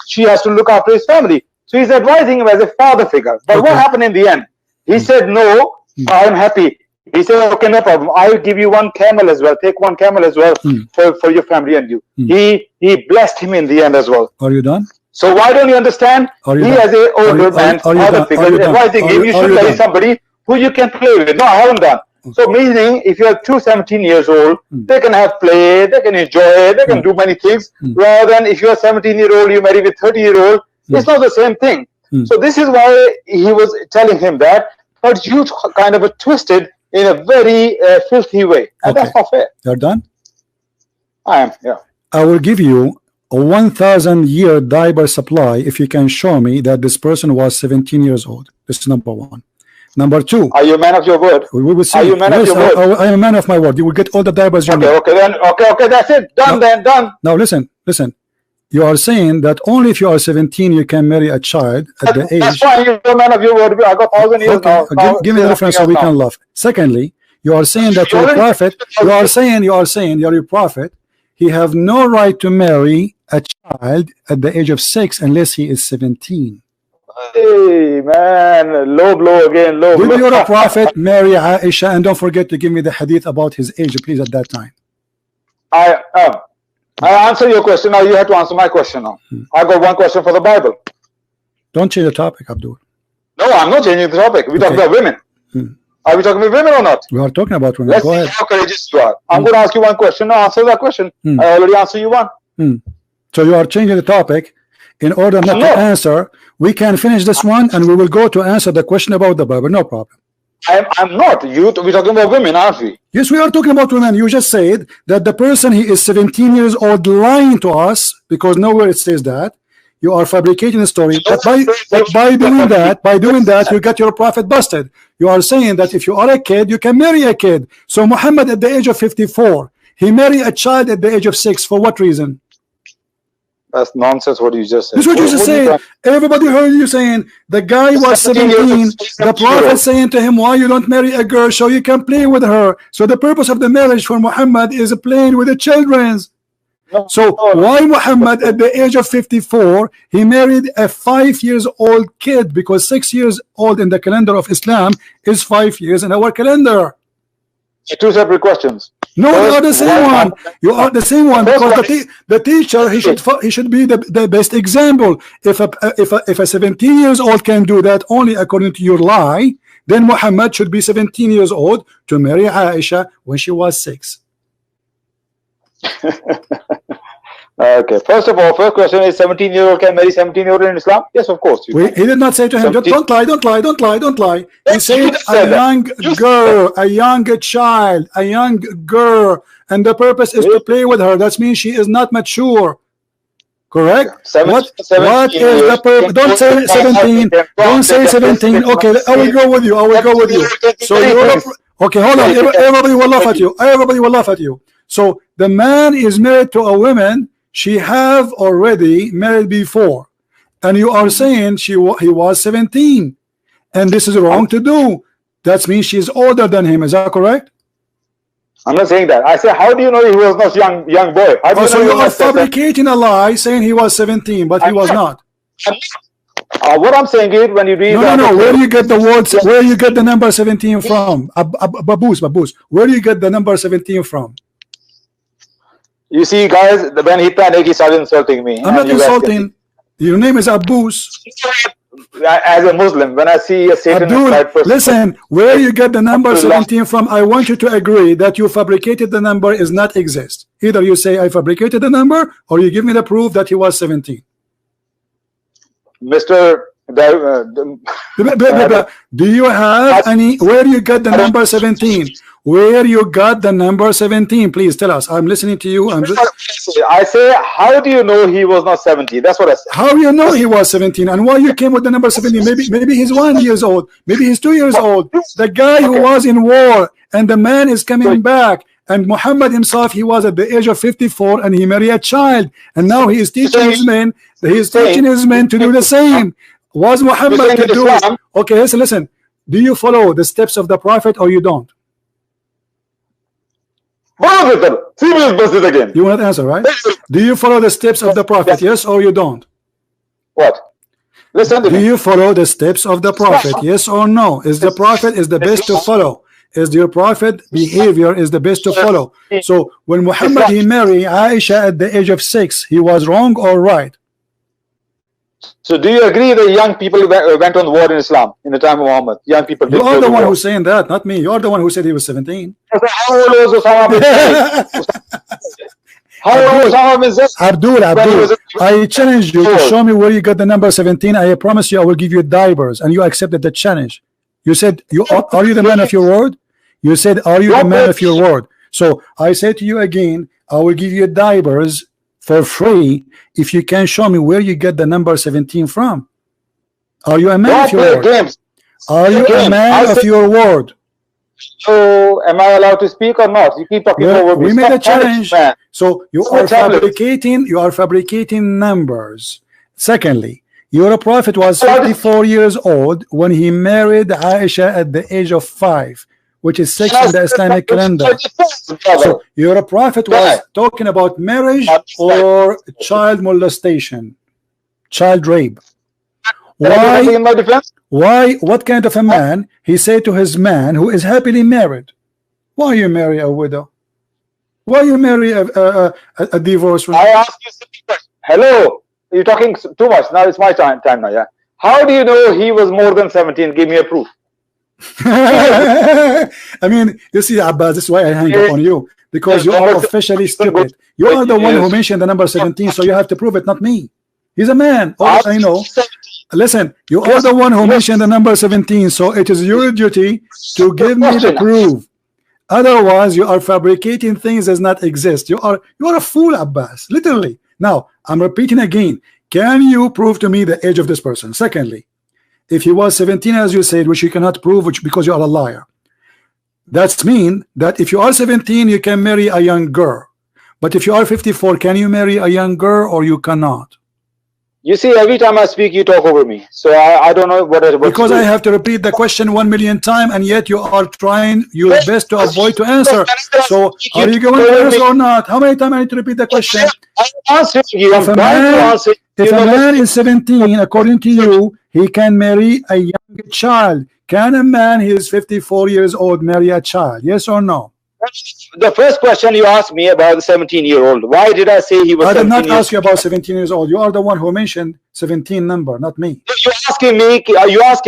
she has to look after his family. So he's advising him as a father figure. But what happened in the end? He said, no, I am happy. He said, okay, no problem. I will give you one camel as well. Take one camel as well for your family and you. He blessed him in the end as well. Are you done? So why don't you understand? Are you He done? as a older man, are you father done? figure, Are you done? advising him, you Are should you marry done? somebody who you can play with. No, I haven't done. So meaning, if you have two 17 years old, they can have play, they can enjoy it, they can do many things. Rather than if you're 17-year-old, you marry with 30-year-old, it's not the same thing. So this is why he was telling him that, but you kind of twisted in a very filthy way, and that's not fair. You're done? I am, yeah. I will give you a 1,000-year diaper supply if you can show me that this person was 17 years old. This is number one. Number two, are you a man of your word? We will see. Are you a man of your word? I am a man of my word. You will get all the diapers you need. Okay, then, okay, that's it. Done, then, done. Now listen. You are saying that only if you are 17 you can marry a child at the age. That's fine. You're a man of your word. I got 1,000 years now. Give me the reference so we can laugh. Secondly, you are saying that your prophet. You are saying you're a prophet. He have no right to marry a child at the age of 6 unless he is 17. Hey man, low blow again, low blow. Did your prophet marry Aisha? And don't forget to give me the hadith about his age, please, at that time. I answer your question now. You have to answer my question now. I got one question for the Bible. Don't change the topic, Abdul. No, I'm not changing the topic. We're talking about women. Are we talking about women or not? We are talking about women. Let's Go see ahead. how courageous you are. I'm going to ask you one question. Now answer that question. I already answered you one. So you are changing the topic in order not to answer. We can finish this one and we will go to answer the question about the Bible. No problem. I'm not. We're talking about women, aren't we? Yes, we are talking about women. You just said that the person, he is 17 years old, lying to us because nowhere it says that. You are fabricating a story. But by doing that, you get your prophet busted. You are saying that if you are a kid, you can marry a kid. So Muhammad at the age of 54, he married a child at the age of 6. For what reason? That's nonsense what you just said. This is what you just said. Everybody heard you saying the guy was 17. The prophet saying to him, why you don't marry a girl so you can play with her? So the purpose of the marriage for Muhammad is playing with the children. So why Muhammad at the age of 54 he married a 5-year-old kid? Because 6 years old in the calendar of Islam is 5 years in our calendar. Two separate questions. No, you are the same one. You are the same one because the teacher he should be the best example. If a 17 years old can do that only according to your lie, then Muhammad should be 17 years old to marry Aisha when she was 6. Okay. First of all, first question is 17-year-old can marry 17-year-old in Islam? Yes, of course. He did not say to him, don't lie. He said a young girl, a young child, a young girl, and the purpose is to play with her. That means she is not mature. Correct? What is the purpose? Don't say 17. Don't say 17. Okay, I will go with you. So okay, hold on. Everybody will laugh at you. So the man is married to a woman she have already married before, and you are saying he was 17, and this is wrong to do. That means she's older than him. Is that correct? I'm not saying that. I say, how do you know he was not young boy? So you are fabricating a lie, saying he was 17, but he was not. What I'm saying is, when you read no. Where do you get the words? Where do you get the number 17 from? Baboos. Where do you get the number 17 from? You see, guys, when he panicked, he started insulting me. I'm not insulting. Your name is Abbas. As a Muslim, when I see a Satanist person, listen, where you get the number 17 from, I want you to agree that you fabricated the number is not exist. Either you say I fabricated the number, or you give me the proof that he was 17. Mr. Do you have any? Where you got the number 17? Where you got the number 17? Please tell us. I'm listening to you. I say, how do you know he was not 17? That's what I said. How do you know he was 17? And why you came with the number 17? Maybe he's 1 year old. Maybe he's 2 years old. The guy who was in war, and the man is coming back. And Muhammad himself, he was at the age of 54, and he married a child. And now he is teaching his men. He is teaching his men to do the same. Was Muhammad to do it? Okay, listen. Do you follow the steps of the prophet or you don't? You want to answer, right? Do you follow the steps of the prophet? Yes or you don't? What? Listen to me. Do you follow the steps of the prophet? Yes or no? Is the prophet is the best to follow? Is your prophet behavior is the best to follow? So when Muhammad he married Aisha at the age of 6, he was wrong or right? So do you agree that young people went on war in Islam in the time of Muhammad? Young people. You are the one who's saying that, not me. You are the one who said he was 17. How old was Osama bin Zaid? How old was Osama bin Zaid? Abdul, I challenge you to show me where you got the number 17. I promise you I will give you diapers, and you accepted the challenge. You said, are you the man of your word? You said, are you the man of your word? So I say to you again, I will give you diapers for free if you can show me where you get the number 17 from. Are you a man of your word? Games. Are you a man of your word? So am I allowed to speak or not? You keep talking over me. We made a challenge. So you are fabricating numbers. Secondly, your prophet was 54 years old when he married Aisha at the age of 5, which is 6 in the Islamic calendar. So your prophet was talking about marriage or child molestation, child rape. Why? What kind of a man? He said to his man who is happily married, why you marry a widow? Why you marry a divorced woman? I ask you simple question. Hello, you're talking too much. Now it's my time now. Yeah. How do you know he was more than 17? Give me a proof. I mean, you see, Abbas, this is why I hang up on you, because you are officially stupid. You are the one who mentioned the number 17, so you have to prove it, not me. He's a man. All I know. Listen, you are the one who mentioned the number 17, so it is your duty to give me the proof. Otherwise, you are fabricating things that does not exist. You are a fool, Abbas, literally. Now, I'm repeating again. Can you prove to me the age of this person? Secondly, if he was 17, as you said, which you cannot prove, because you are a liar, that's mean that if you are 17, you can marry a young girl. But if you are 54, can you marry a young girl or you cannot? You see, every time I speak, you talk over me. So I don't know what because I have to repeat the question 1 million times, and yet you are trying your best to avoid to answer. So are you going to answer or not? How many times I need to repeat the question? If a man is 17, according to you, he can marry a young child. Can a man who is 54 years old marry a child? Yes or no? The first question you asked me about the 17-year-old. Why did I say he was 17 I did not ask you about 17 years old. You are the one who mentioned 17 number, not me. You're asking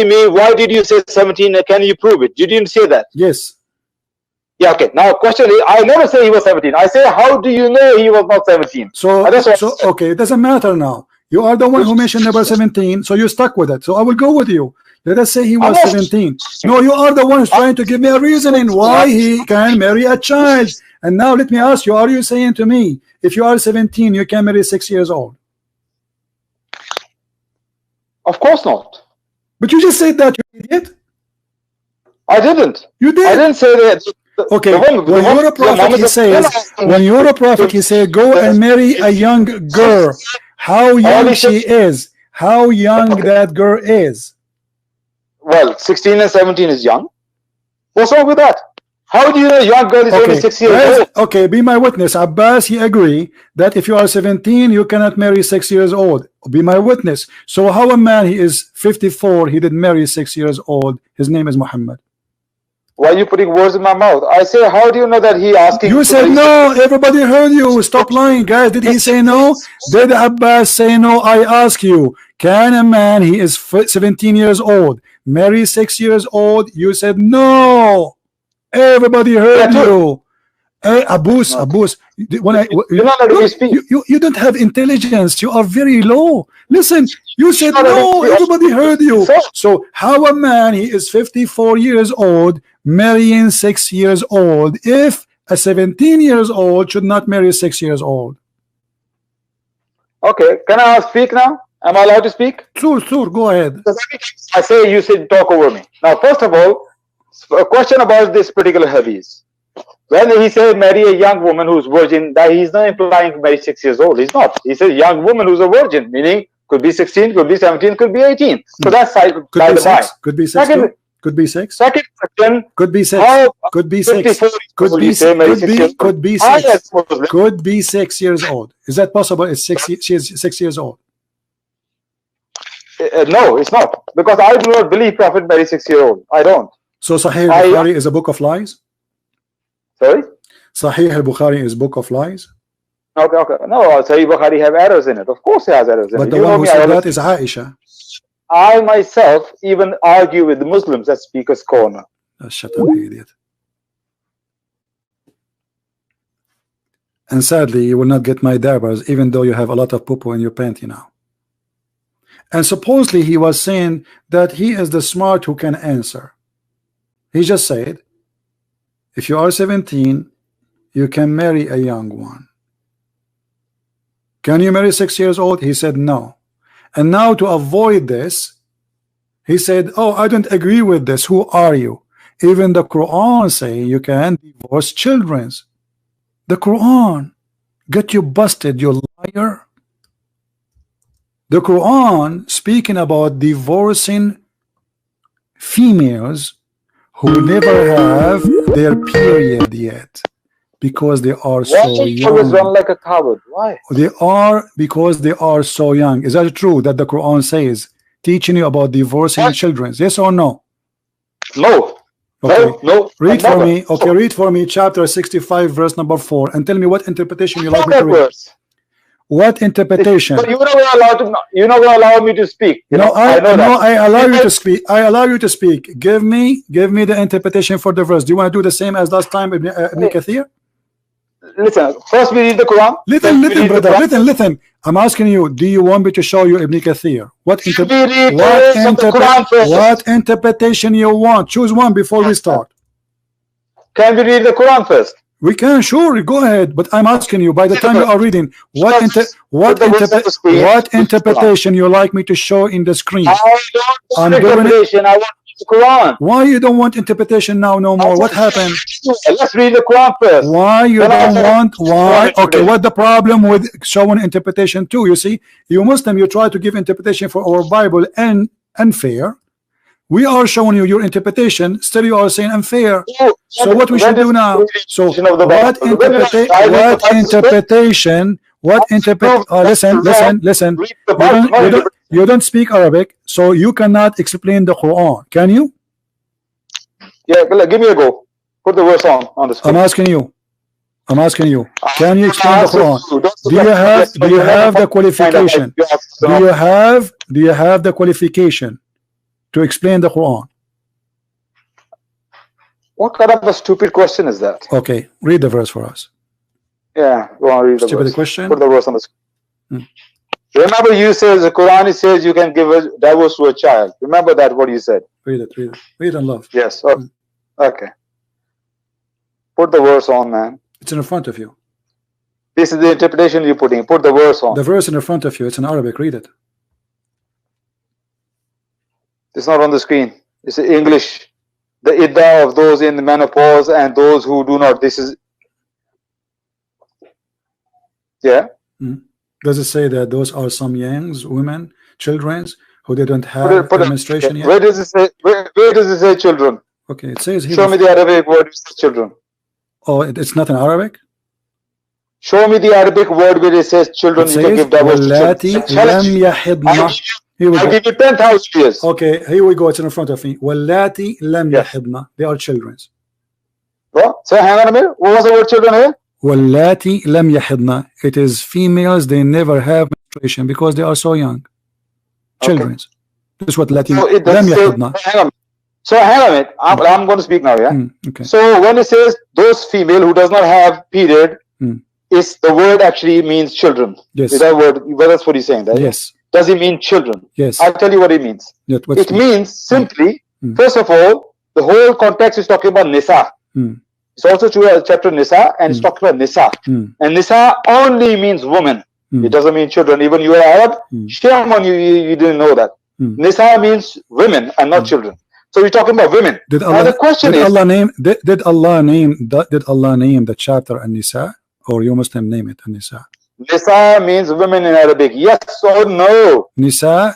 me, why did you say 17? Can you prove it? You didn't say that. Yes. Yeah, okay. Now, question is, I never say he was 17. I say, how do you know he was not 17? So okay, it doesn't matter now. You are the one who mentioned number 17, so you're stuck with it. So I will go with you. Let us say he was 17. No, you are the ones trying to give me a reasoning why he can marry a child. And now let me ask you, are you saying to me, if you are 17, you can marry 6 years old? Of course not. But you just said that, you idiot. I didn't. You did. I didn't say that. Okay, when you're a prophet, he says, go and marry a young girl. How young she is, how young that girl is. Well, 16 and 17 is young. What's wrong with that? How do you know a young girl is only 6 years old? Okay, be my witness. Abbas, he agree that if you are 17, you cannot marry 6 years old. Be my witness. So how a man, he is 54, he did marry 6 years old. His name is Muhammad. Why are you putting words in my mouth? I say, how do you know that he asking? You said no. Everybody heard you. Stop lying, guys. Did he say no? Did Abbas say no? I ask you, can a man, he is 17 years old, marry 6 years old? You said no. Everybody heard you. Abbas, when you don't have intelligence. You are very low. Listen, you said no. Everybody heard you. So how a man, he is 54 years old, marrying 6 years old, if a 17 years old should not marry 6 years old? Okay, can I speak now? Am I allowed to speak? Sure, go ahead. I say you should talk over me. Now, first of all, a question about this particular hadith. When he said marry a young woman who's virgin, that he's not implying marry 6 years old. He's not. He says young woman who's a virgin, meaning could be 16, could be 17, could be 18. So that's could be 6. Could be 6. Could be 6. Second question. Could be 6. Could be 6. Could be 6. Could be 6. Could be 6 years old. Is that possible? It's 6. She is 6 years old. No, it's not, because I do not believe Prophet married 6-year-old. I don't. So Sahih al-Bukhari is a book of lies? Sorry? Sahih al-Bukhari is book of lies? Okay, okay. No, Sahih Bukhari have errors in it. Of course, it has errors in But it. the You know one who me, said I that always- is Aisha. I myself even argue with the Muslims at Speaker's Corner. Oh, shut up, you idiot. And sadly, you will not get my dabbers, even though you have a lot of poo-poo in your panty now. And supposedly he was saying that he is the smart who can answer. He just said, if you are 17, you can marry a young one. Can you marry 6 years old? He said no. And now to avoid this, he said, oh, I don't agree with this. Who are you? Even the Quran say you can divorce children. The Quran get you busted, you liar. The Quran speaking about divorcing females who never have their period yet because they are Why so do you always run young. like a coward? Why? They are because they are so young. Is that true that the Quran says teaching you about divorcing What? children? Yes or no? No. Okay. No, no. Read for never. me. Okay, read for me chapter 65 verse number 4 and tell me what interpretation you like me That to read. words. What interpretation? But you're not going to allow to. You're not going to allow me to speak. You No, know, I know that. I allow you to speak. I allow you to speak. Give me the interpretation for the verse. Do you want to do the same as last time, Ibn Kathir? Listen. First, we read the Quran. Listen, then we read the brother. Quran. Listen. I'm asking you. Do you want me to show you Ibn Kathir? What We read the verse of the Quran first. what interpretation you want? Choose one before we start. Can we read the Quran first? We can, sure, go ahead. But I'm asking you, by the time you are reading, what interpretation you like me to show in the screen? I don't I'm want doing it. interpretation. I want the Quran. Why you don't want interpretation now no more? What happened? Let's read the Quran first. Why you Then I don't will- want? Why? Quran Okay, what the problem with showing interpretation too? You see, you Muslim, you try to give interpretation for our Bible and unfair. We are showing you your interpretation. Still, you are saying unfair. So what we should do now? So what interpretation? Listen. You don't speak Arabic, so you cannot explain the Quran. Can you? Yeah, give me a go. Put the verse on the screen. I'm asking you. Can you explain the Quran? Do you have the qualification? Do you have the qualification to explain the Quran? What kind of a stupid question is that? Okay, read the verse for us. Yeah, go on, read the Stupid verse. question. Put the verse on the screen. Remember, you said the Quran says you can give a divorce to a child. Remember that what you said. Read it. Read and love. Yes. Okay. Put the verse on, man. It's in front of you. This is the interpretation you're putting. Put the verse on. The verse in front of you. It's in Arabic. Read it. It's not on the screen. It's in English. The iddah of those in the menopause and those who do not. This is. Yeah. Does it say that those are some young women, children who didn't have menstruation yet? Where does it say? Where does it say children? Okay, it says here. Show me the Arabic word which says children. Oh, it's not in Arabic. Show me the Arabic word where it says children. It You can says give divorce to "Wallati children. lam yahidna." Here we I'll go. give you 10,000 years. Okay, here we go. It's in front of me. Wallati lam yahidna. They are children. What? So hang on a minute. What was the word children here? Wallati lam yahidna. It is females. They never have menstruation because they are so young. Children. This is what lati So it lam doesn't say. yahidna. Hang on. So hang on a minute. I'm going to speak now. Yeah. Okay. So when it says those female who does not have period, is the word actually means children? Yes. Is that word? Well, that's what he's saying. Right? Yes. Does it mean children? Yes. I'll tell you what it means. It means simply, first of all, the whole context is talking about Nisa. It's also true as chapter Nisa, and it's talking about Nisa. And Nisa only means woman. It doesn't mean children. Even you are Arab, shame on you, you didn't know that. Nisa means women and not children. So we're talking about women. Did now the question did is, Allah name the chapter An-Nisa, or you Muslim name it An-Nisa? Nisa means women in Arabic. Yes or no? Nisa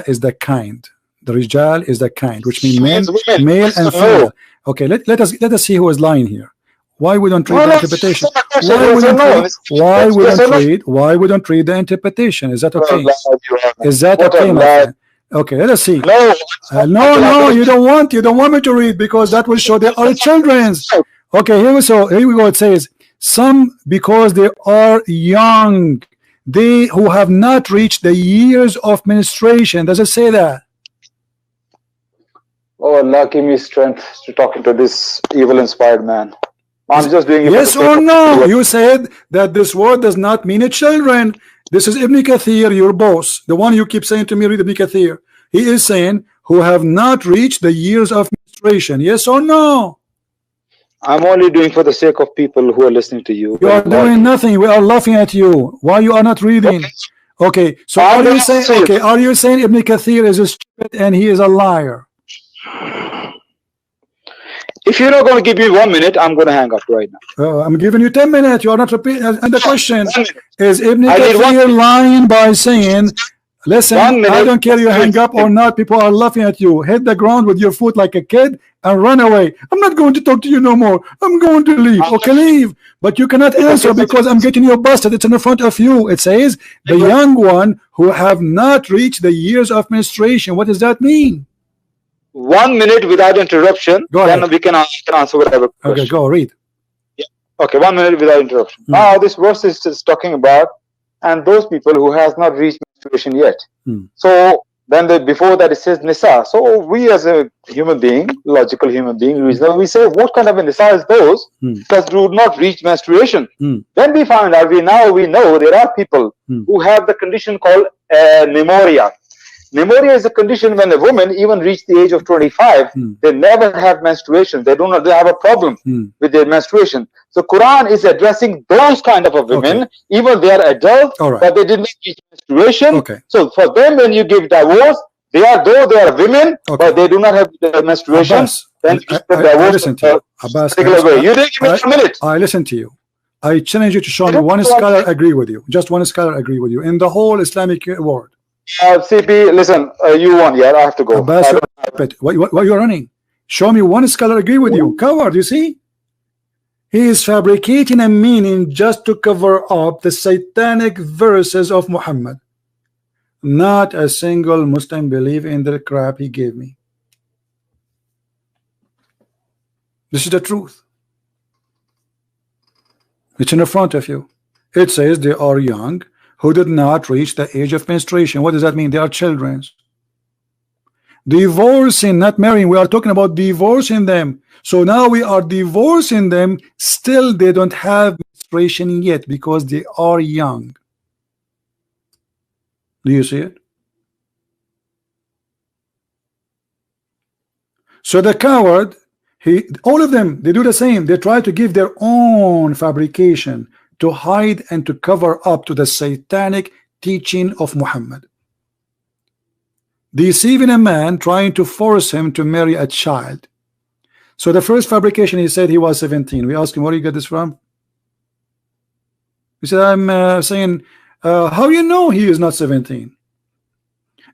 is the kind. The Rijal is the kind, which means male yes and female. No. Okay, let us see who is lying here. Why we don't read the interpretation? Why we don't read the interpretation? Is that okay? Is that okay, my friend? Okay, let us see. No, you don't want me to read because that will show they are children. Okay, here we go. It says Some because they are young, they who have not reached the years of menstruation. Does it say that? Oh Allah, give me strength to talking to this evil inspired man. I'm just doing it. Yes or no? You said that this word does not mean children. This is Ibn Kathir, your boss, the one you keep saying to me, read Ibn Kathir. He is saying who have not reached the years of menstruation. Yes or no? I'm only doing for the sake of people who are listening to you. You are doing nothing. We are laughing at you. Why you are not reading? Okay, so are you saying, okay, are you saying Ibn Kathir is a stupid and he is a liar? If you're not going to give me 1 minute, I'm going to hang up right now. I'm giving you 10 minutes. You are not repeating. And the question is Ibn Kathir lying by saying, listen, I don't care you hang up or not, people are laughing at you. Hit the ground with your foot like a kid and run away. I'm not going to talk to you no more. I'm going to leave. Okay, leave. But you cannot answer because I'm getting you busted. It's in the front of you. It says the young one who have not reached the years of menstruation. What does that mean? 1 minute without interruption, then we can answer whatever question. Okay, go read. Yeah. Okay, 1 minute without interruption. Now this verse is just talking about and those people who has not reached menstruation yet. So then before that it says Nisa. So we as a human being, logical human being, reasonable, we say what kind of a Nisa is those that do not reach menstruation. Then we find out, we know there are people who have the condition called pneumonia. Pneumonia is a condition when a woman even reach the age of 25, they never have menstruation. They have a problem with their menstruation. So Quran is addressing those kind of women, even they are adults, but they did not reach menstruation. So for them, when you give divorce, they are women, but they do not have the menstruation. Abbas, then I listen to you. Abbas, you didn't give me a minute. I listen to you. I challenge you to show me one scholar agree with you. Just one scholar agree with you in the whole Islamic world. CP, listen, you won, yeah, I have to go. Abbas, what you're running? Show me one scholar agree with you. Coward, you see? He is fabricating a meaning just to cover up the satanic verses of Muhammad. Not a single Muslim believe in the crap he gave me. This is the truth. It's in the front of you. It says they are young, who did not reach the age of menstruation. What does that mean? They are children. Divorcing, not marrying. We are talking about divorcing them. So now we are divorcing them. Still, they don't have menstruation yet because they are young. Do you see it? So the coward, all of them, they do the same. They try to give their own fabrication to hide and to cover up to the satanic teaching of Muhammad. Deceiving a man, trying to force him to marry a child. So the first fabrication, he said he was 17. We asked him, where do you get this from? He said, I'm saying, how you know he is not 17?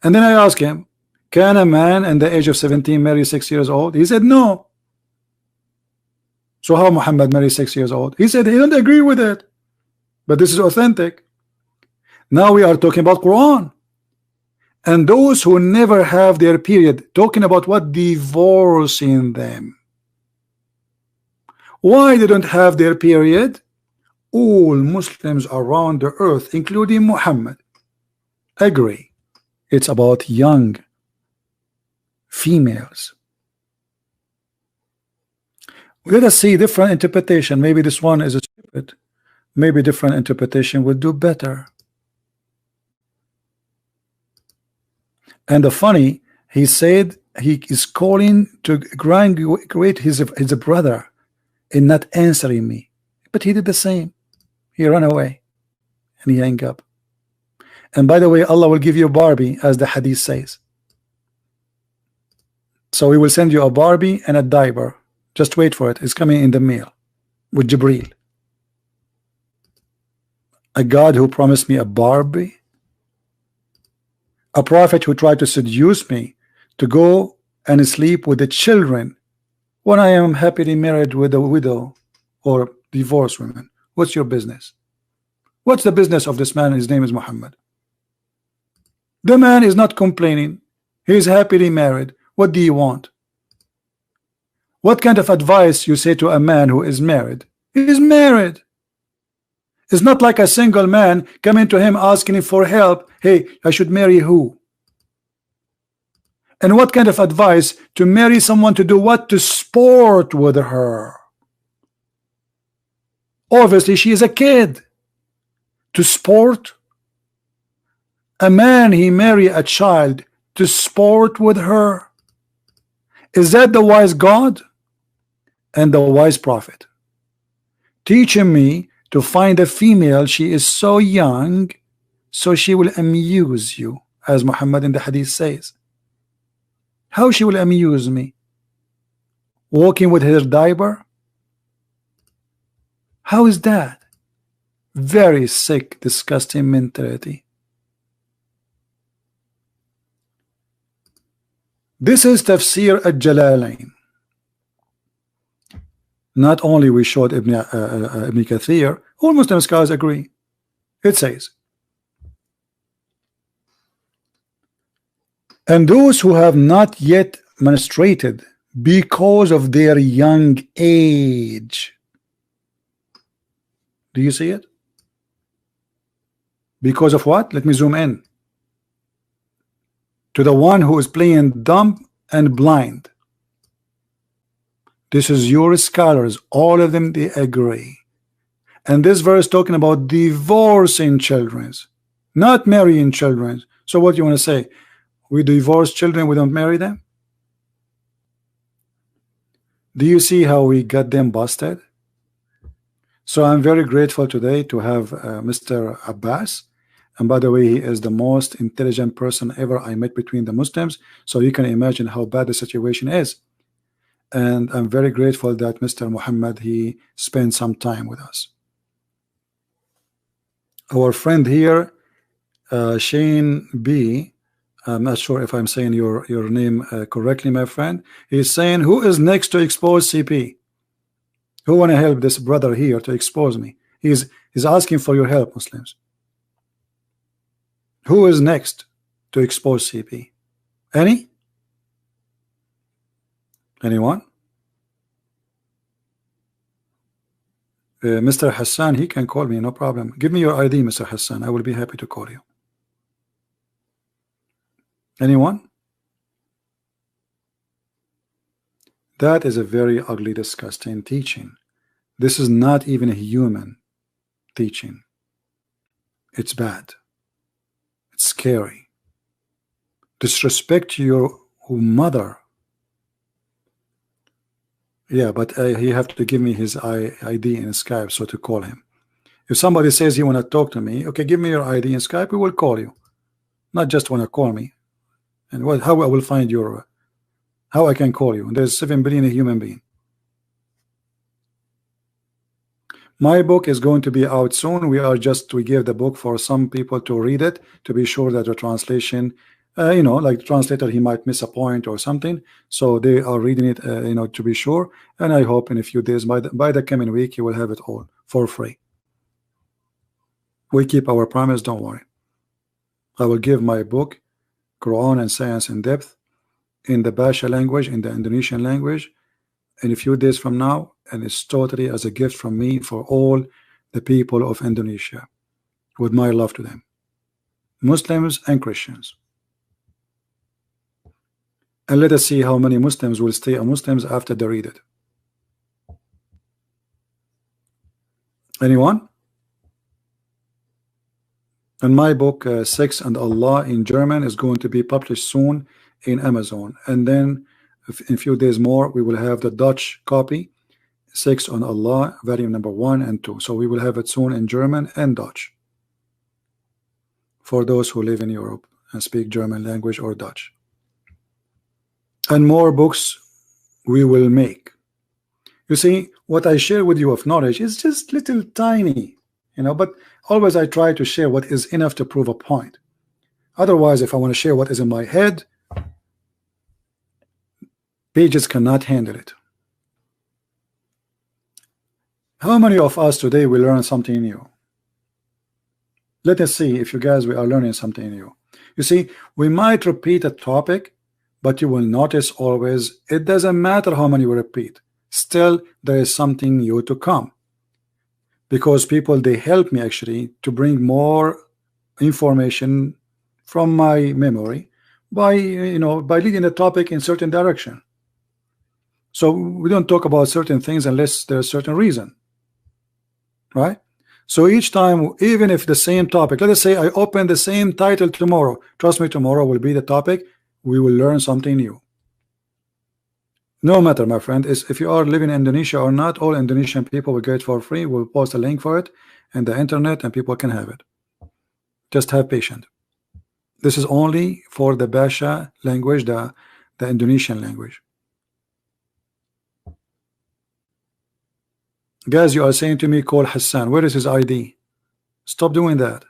And then I asked him, can a man at the age of 17 marry 6 years old? He said no. So how Muhammad married 6 years old? He said he don't agree with it, but this is authentic. Now we are talking about Quran. And those who never have their period, talking about what? Divorcing them. Why they don't have their period? All Muslims around the earth, including Muhammad, agree it's about young females. Let us see different interpretation. Maybe this one is stupid. Maybe different interpretation would do better. And the funny, he said he is calling to graduate his brother and not answering me. But he did the same. He ran away and he hung up. And by the way, Allah will give you a Barbie, as the hadith says. So he will send you a Barbie and a diaper. Just wait for it. It's coming in the mail with Jibreel. A God who promised me a Barbie. A prophet who tried to seduce me to go and sleep with the children when I am happily married with a widow or divorced woman. What's your business? What's the business of this man? His name is Muhammad. The man is not complaining. He is happily married. What do you want? What kind of advice you say to a man who is married? He is married. It's not like a single man coming to him asking him for help. Hey, I should marry who? And what kind of advice? To marry someone to do what? To sport with her. Obviously she is a kid. To sport? A man, he marry a child to sport with her? Is that the wise God and the wise prophet teaching me to find a female, she is so young, so she will amuse you, as Muhammad in the hadith says? How she will amuse me? Walking with her diaper? How is that? Very sick, disgusting mentality. This is Tafsir al-Jalalain. Not only we showed Ibn Kathir, all Muslim scholars agree. It says, and those who have not yet menstruated because of their young age. Do you see it? Because of what? Let me zoom in. To the one who is playing dumb and blind. This is your scholars, all of them, they agree. And this verse talking about divorcing children, not marrying children. So what you want to say? We divorce children, we don't marry them? Do you see how we got them busted? So I'm very grateful today to have Mr. Abbas. And by the way, he is the most intelligent person ever I met between the Muslims. So you can imagine how bad the situation is. And I'm very grateful that Mr. Muhammad, he spent some time with us. Our friend here, Shane B, I'm not sure if I'm saying your name correctly, my friend. He's saying, who is next to expose CP? Who want to help this brother here to expose me? He's asking for your help, Muslims. Who is next to expose CP? Any? Anyone? Mr. Hassan, he can call me, no problem. Give me your ID, Mr. Hassan. I will be happy to call you. Anyone? That is a very ugly, disgusting teaching. This is not even a human teaching. It's bad. It's scary. Disrespect to your mother. Yeah, but he have to give me his ID in Skype so to call him. If somebody says he want to talk to me, okay, give me your ID in Skype, we will call you. Not just want to call me. And how I will find your, how I can call you? There's 7 billion human being. My book is going to be out soon. We give the book for some people to read it, to be sure that the translation, you know, like the translator, he might miss a point or something. So they are reading it, you know, to be sure. And I hope in a few days, by the coming week, you will have it all for free. We keep our promise, don't worry. I will give my book, Quran and Science in Depth, in the Basha language, in the Indonesian language, in a few days from now, and it's totally as a gift from me for all the people of Indonesia, with my love to them, Muslims and Christians. And let us see how many Muslims will stay Muslims after they read it. Anyone? And my book, Sex and Allah in German, is going to be published soon in Amazon. And then in a few days more, we will have the Dutch copy, Sex on Allah, volume number 1 and 2. So we will have it soon in German and Dutch for those who live in Europe and speak German language or Dutch. And more books we will make. You see, what I share with you of knowledge is just little tiny, you know, but always I try to share what is enough to prove a point. Otherwise, if I want to share what is in my head, pages cannot handle it. How many of us today will learn something new? Let us see if you guys we are learning something new. You see, we might repeat a topic, but you will notice always it doesn't matter how many we repeat. Still, there is something new to come. because people, they help me actually to bring more information from my memory by by leading the topic in certain direction. So we don't talk about certain things unless there's a certain reason, right? So each time, even if the same topic, let us say I open the same title tomorrow, trust me, tomorrow will be the topic, we will learn something new. No matter, my friend, is if you are living in Indonesia or not, all Indonesian people will get it for free. We'll post a link for it in the internet and people can have it. Just have patience. This is only for the Basha language, the Indonesian language. Guys, you are saying to me, call Hassan. Where is his ID? Stop doing that.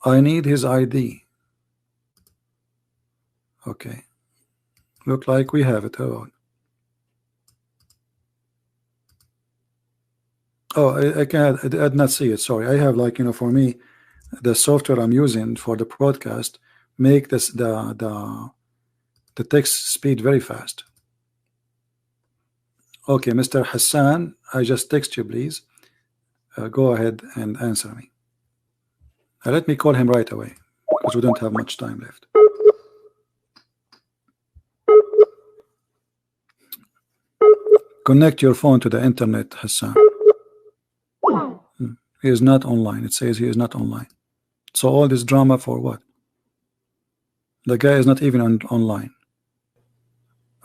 I need his ID. Okay. Look like we have it. Oh, I did not see it. Sorry. I have, like, for me, the software I'm using for the broadcast make this the text speed very fast. Okay, Mr. Hassan, I just text you, please. Go ahead and answer me. Let me call him right away because we don't have much time left. Connect your phone to the internet, Hassan. He is not online. It says he is not online. So all this drama for what? The guy is not even online.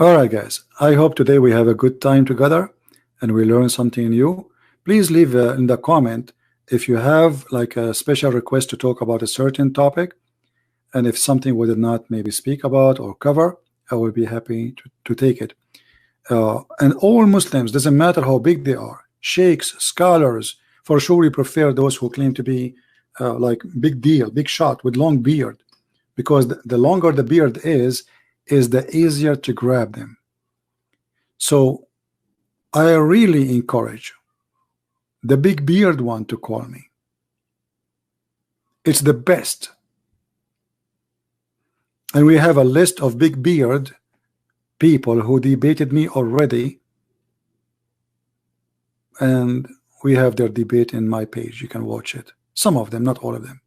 Alright guys, I hope today we have a good time together and we learn something new. Please leave in the comment if you have like a special request to talk about a certain topic, and if something we did not maybe speak about or cover, I will be happy to take it. And all Muslims, doesn't matter how big they are, sheikhs, scholars, for sure we prefer those who claim to be like big deal, big shot with long beard, because the longer the beard is the easier to grab them. So I really encourage the big beard one to call me. It's the best. And we have a list of big beard people who debated me already, and we have their debate in my page. You can watch it. Some of them, not all of them.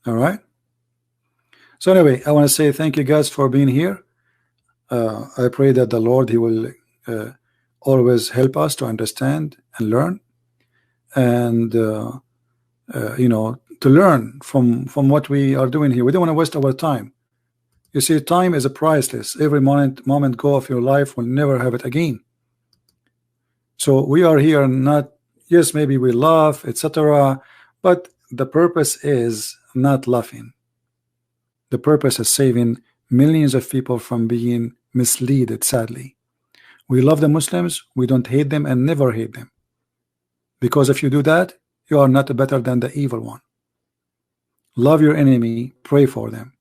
All right. So anyway, I want to say thank you guys for being here. I pray that the Lord, he will always help us to understand and learn, and to learn from what we are doing here. We don't want to waste our time. You see, time is a priceless. Every moment go of your life will never have it again. So we are here not, yes, maybe we laugh, etc., but the purpose is not laughing. The purpose is saving millions of people from being misled, sadly. We love the Muslims, we don't hate them and never hate them. Because if you do that, you are not better than the evil one. Love your enemy, pray for them.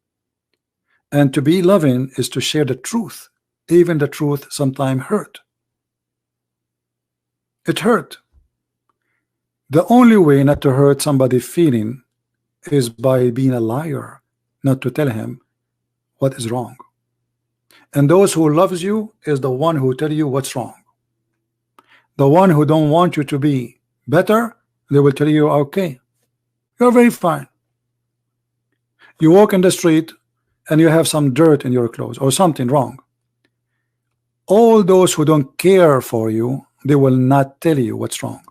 And to be loving is to share the truth. Even the truth sometimes hurt. It hurt. The only way not to hurt somebody's feeling is by being a liar, not to tell him what is wrong. And those who loves you is the one who tell you what's wrong. The one who don't want you to be better, they will tell you, okay, you're very fine. You walk in the street and you have some dirt in your clothes or something wrong. All those who don't care for you, they will not tell you what's wrong.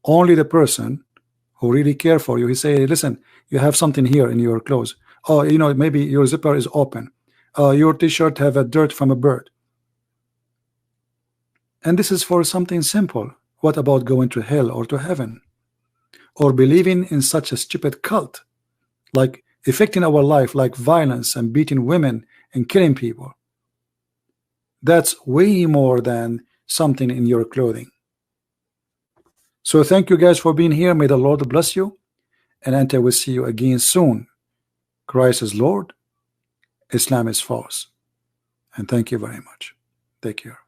Only the person who really care for you, he say, listen, you have something here in your clothes. Oh, maybe your zipper is open. Your t-shirt have a dirt from a bird. And this is for something simple. What about going to hell or to heaven? Or believing in such a stupid cult, like affecting our life, like violence and beating women and killing people? That's way more than something in your clothing. So thank you guys for being here. May the Lord bless you, and until we see you again soon. Christ is Lord, Islam is false. And thank you very much. Take care.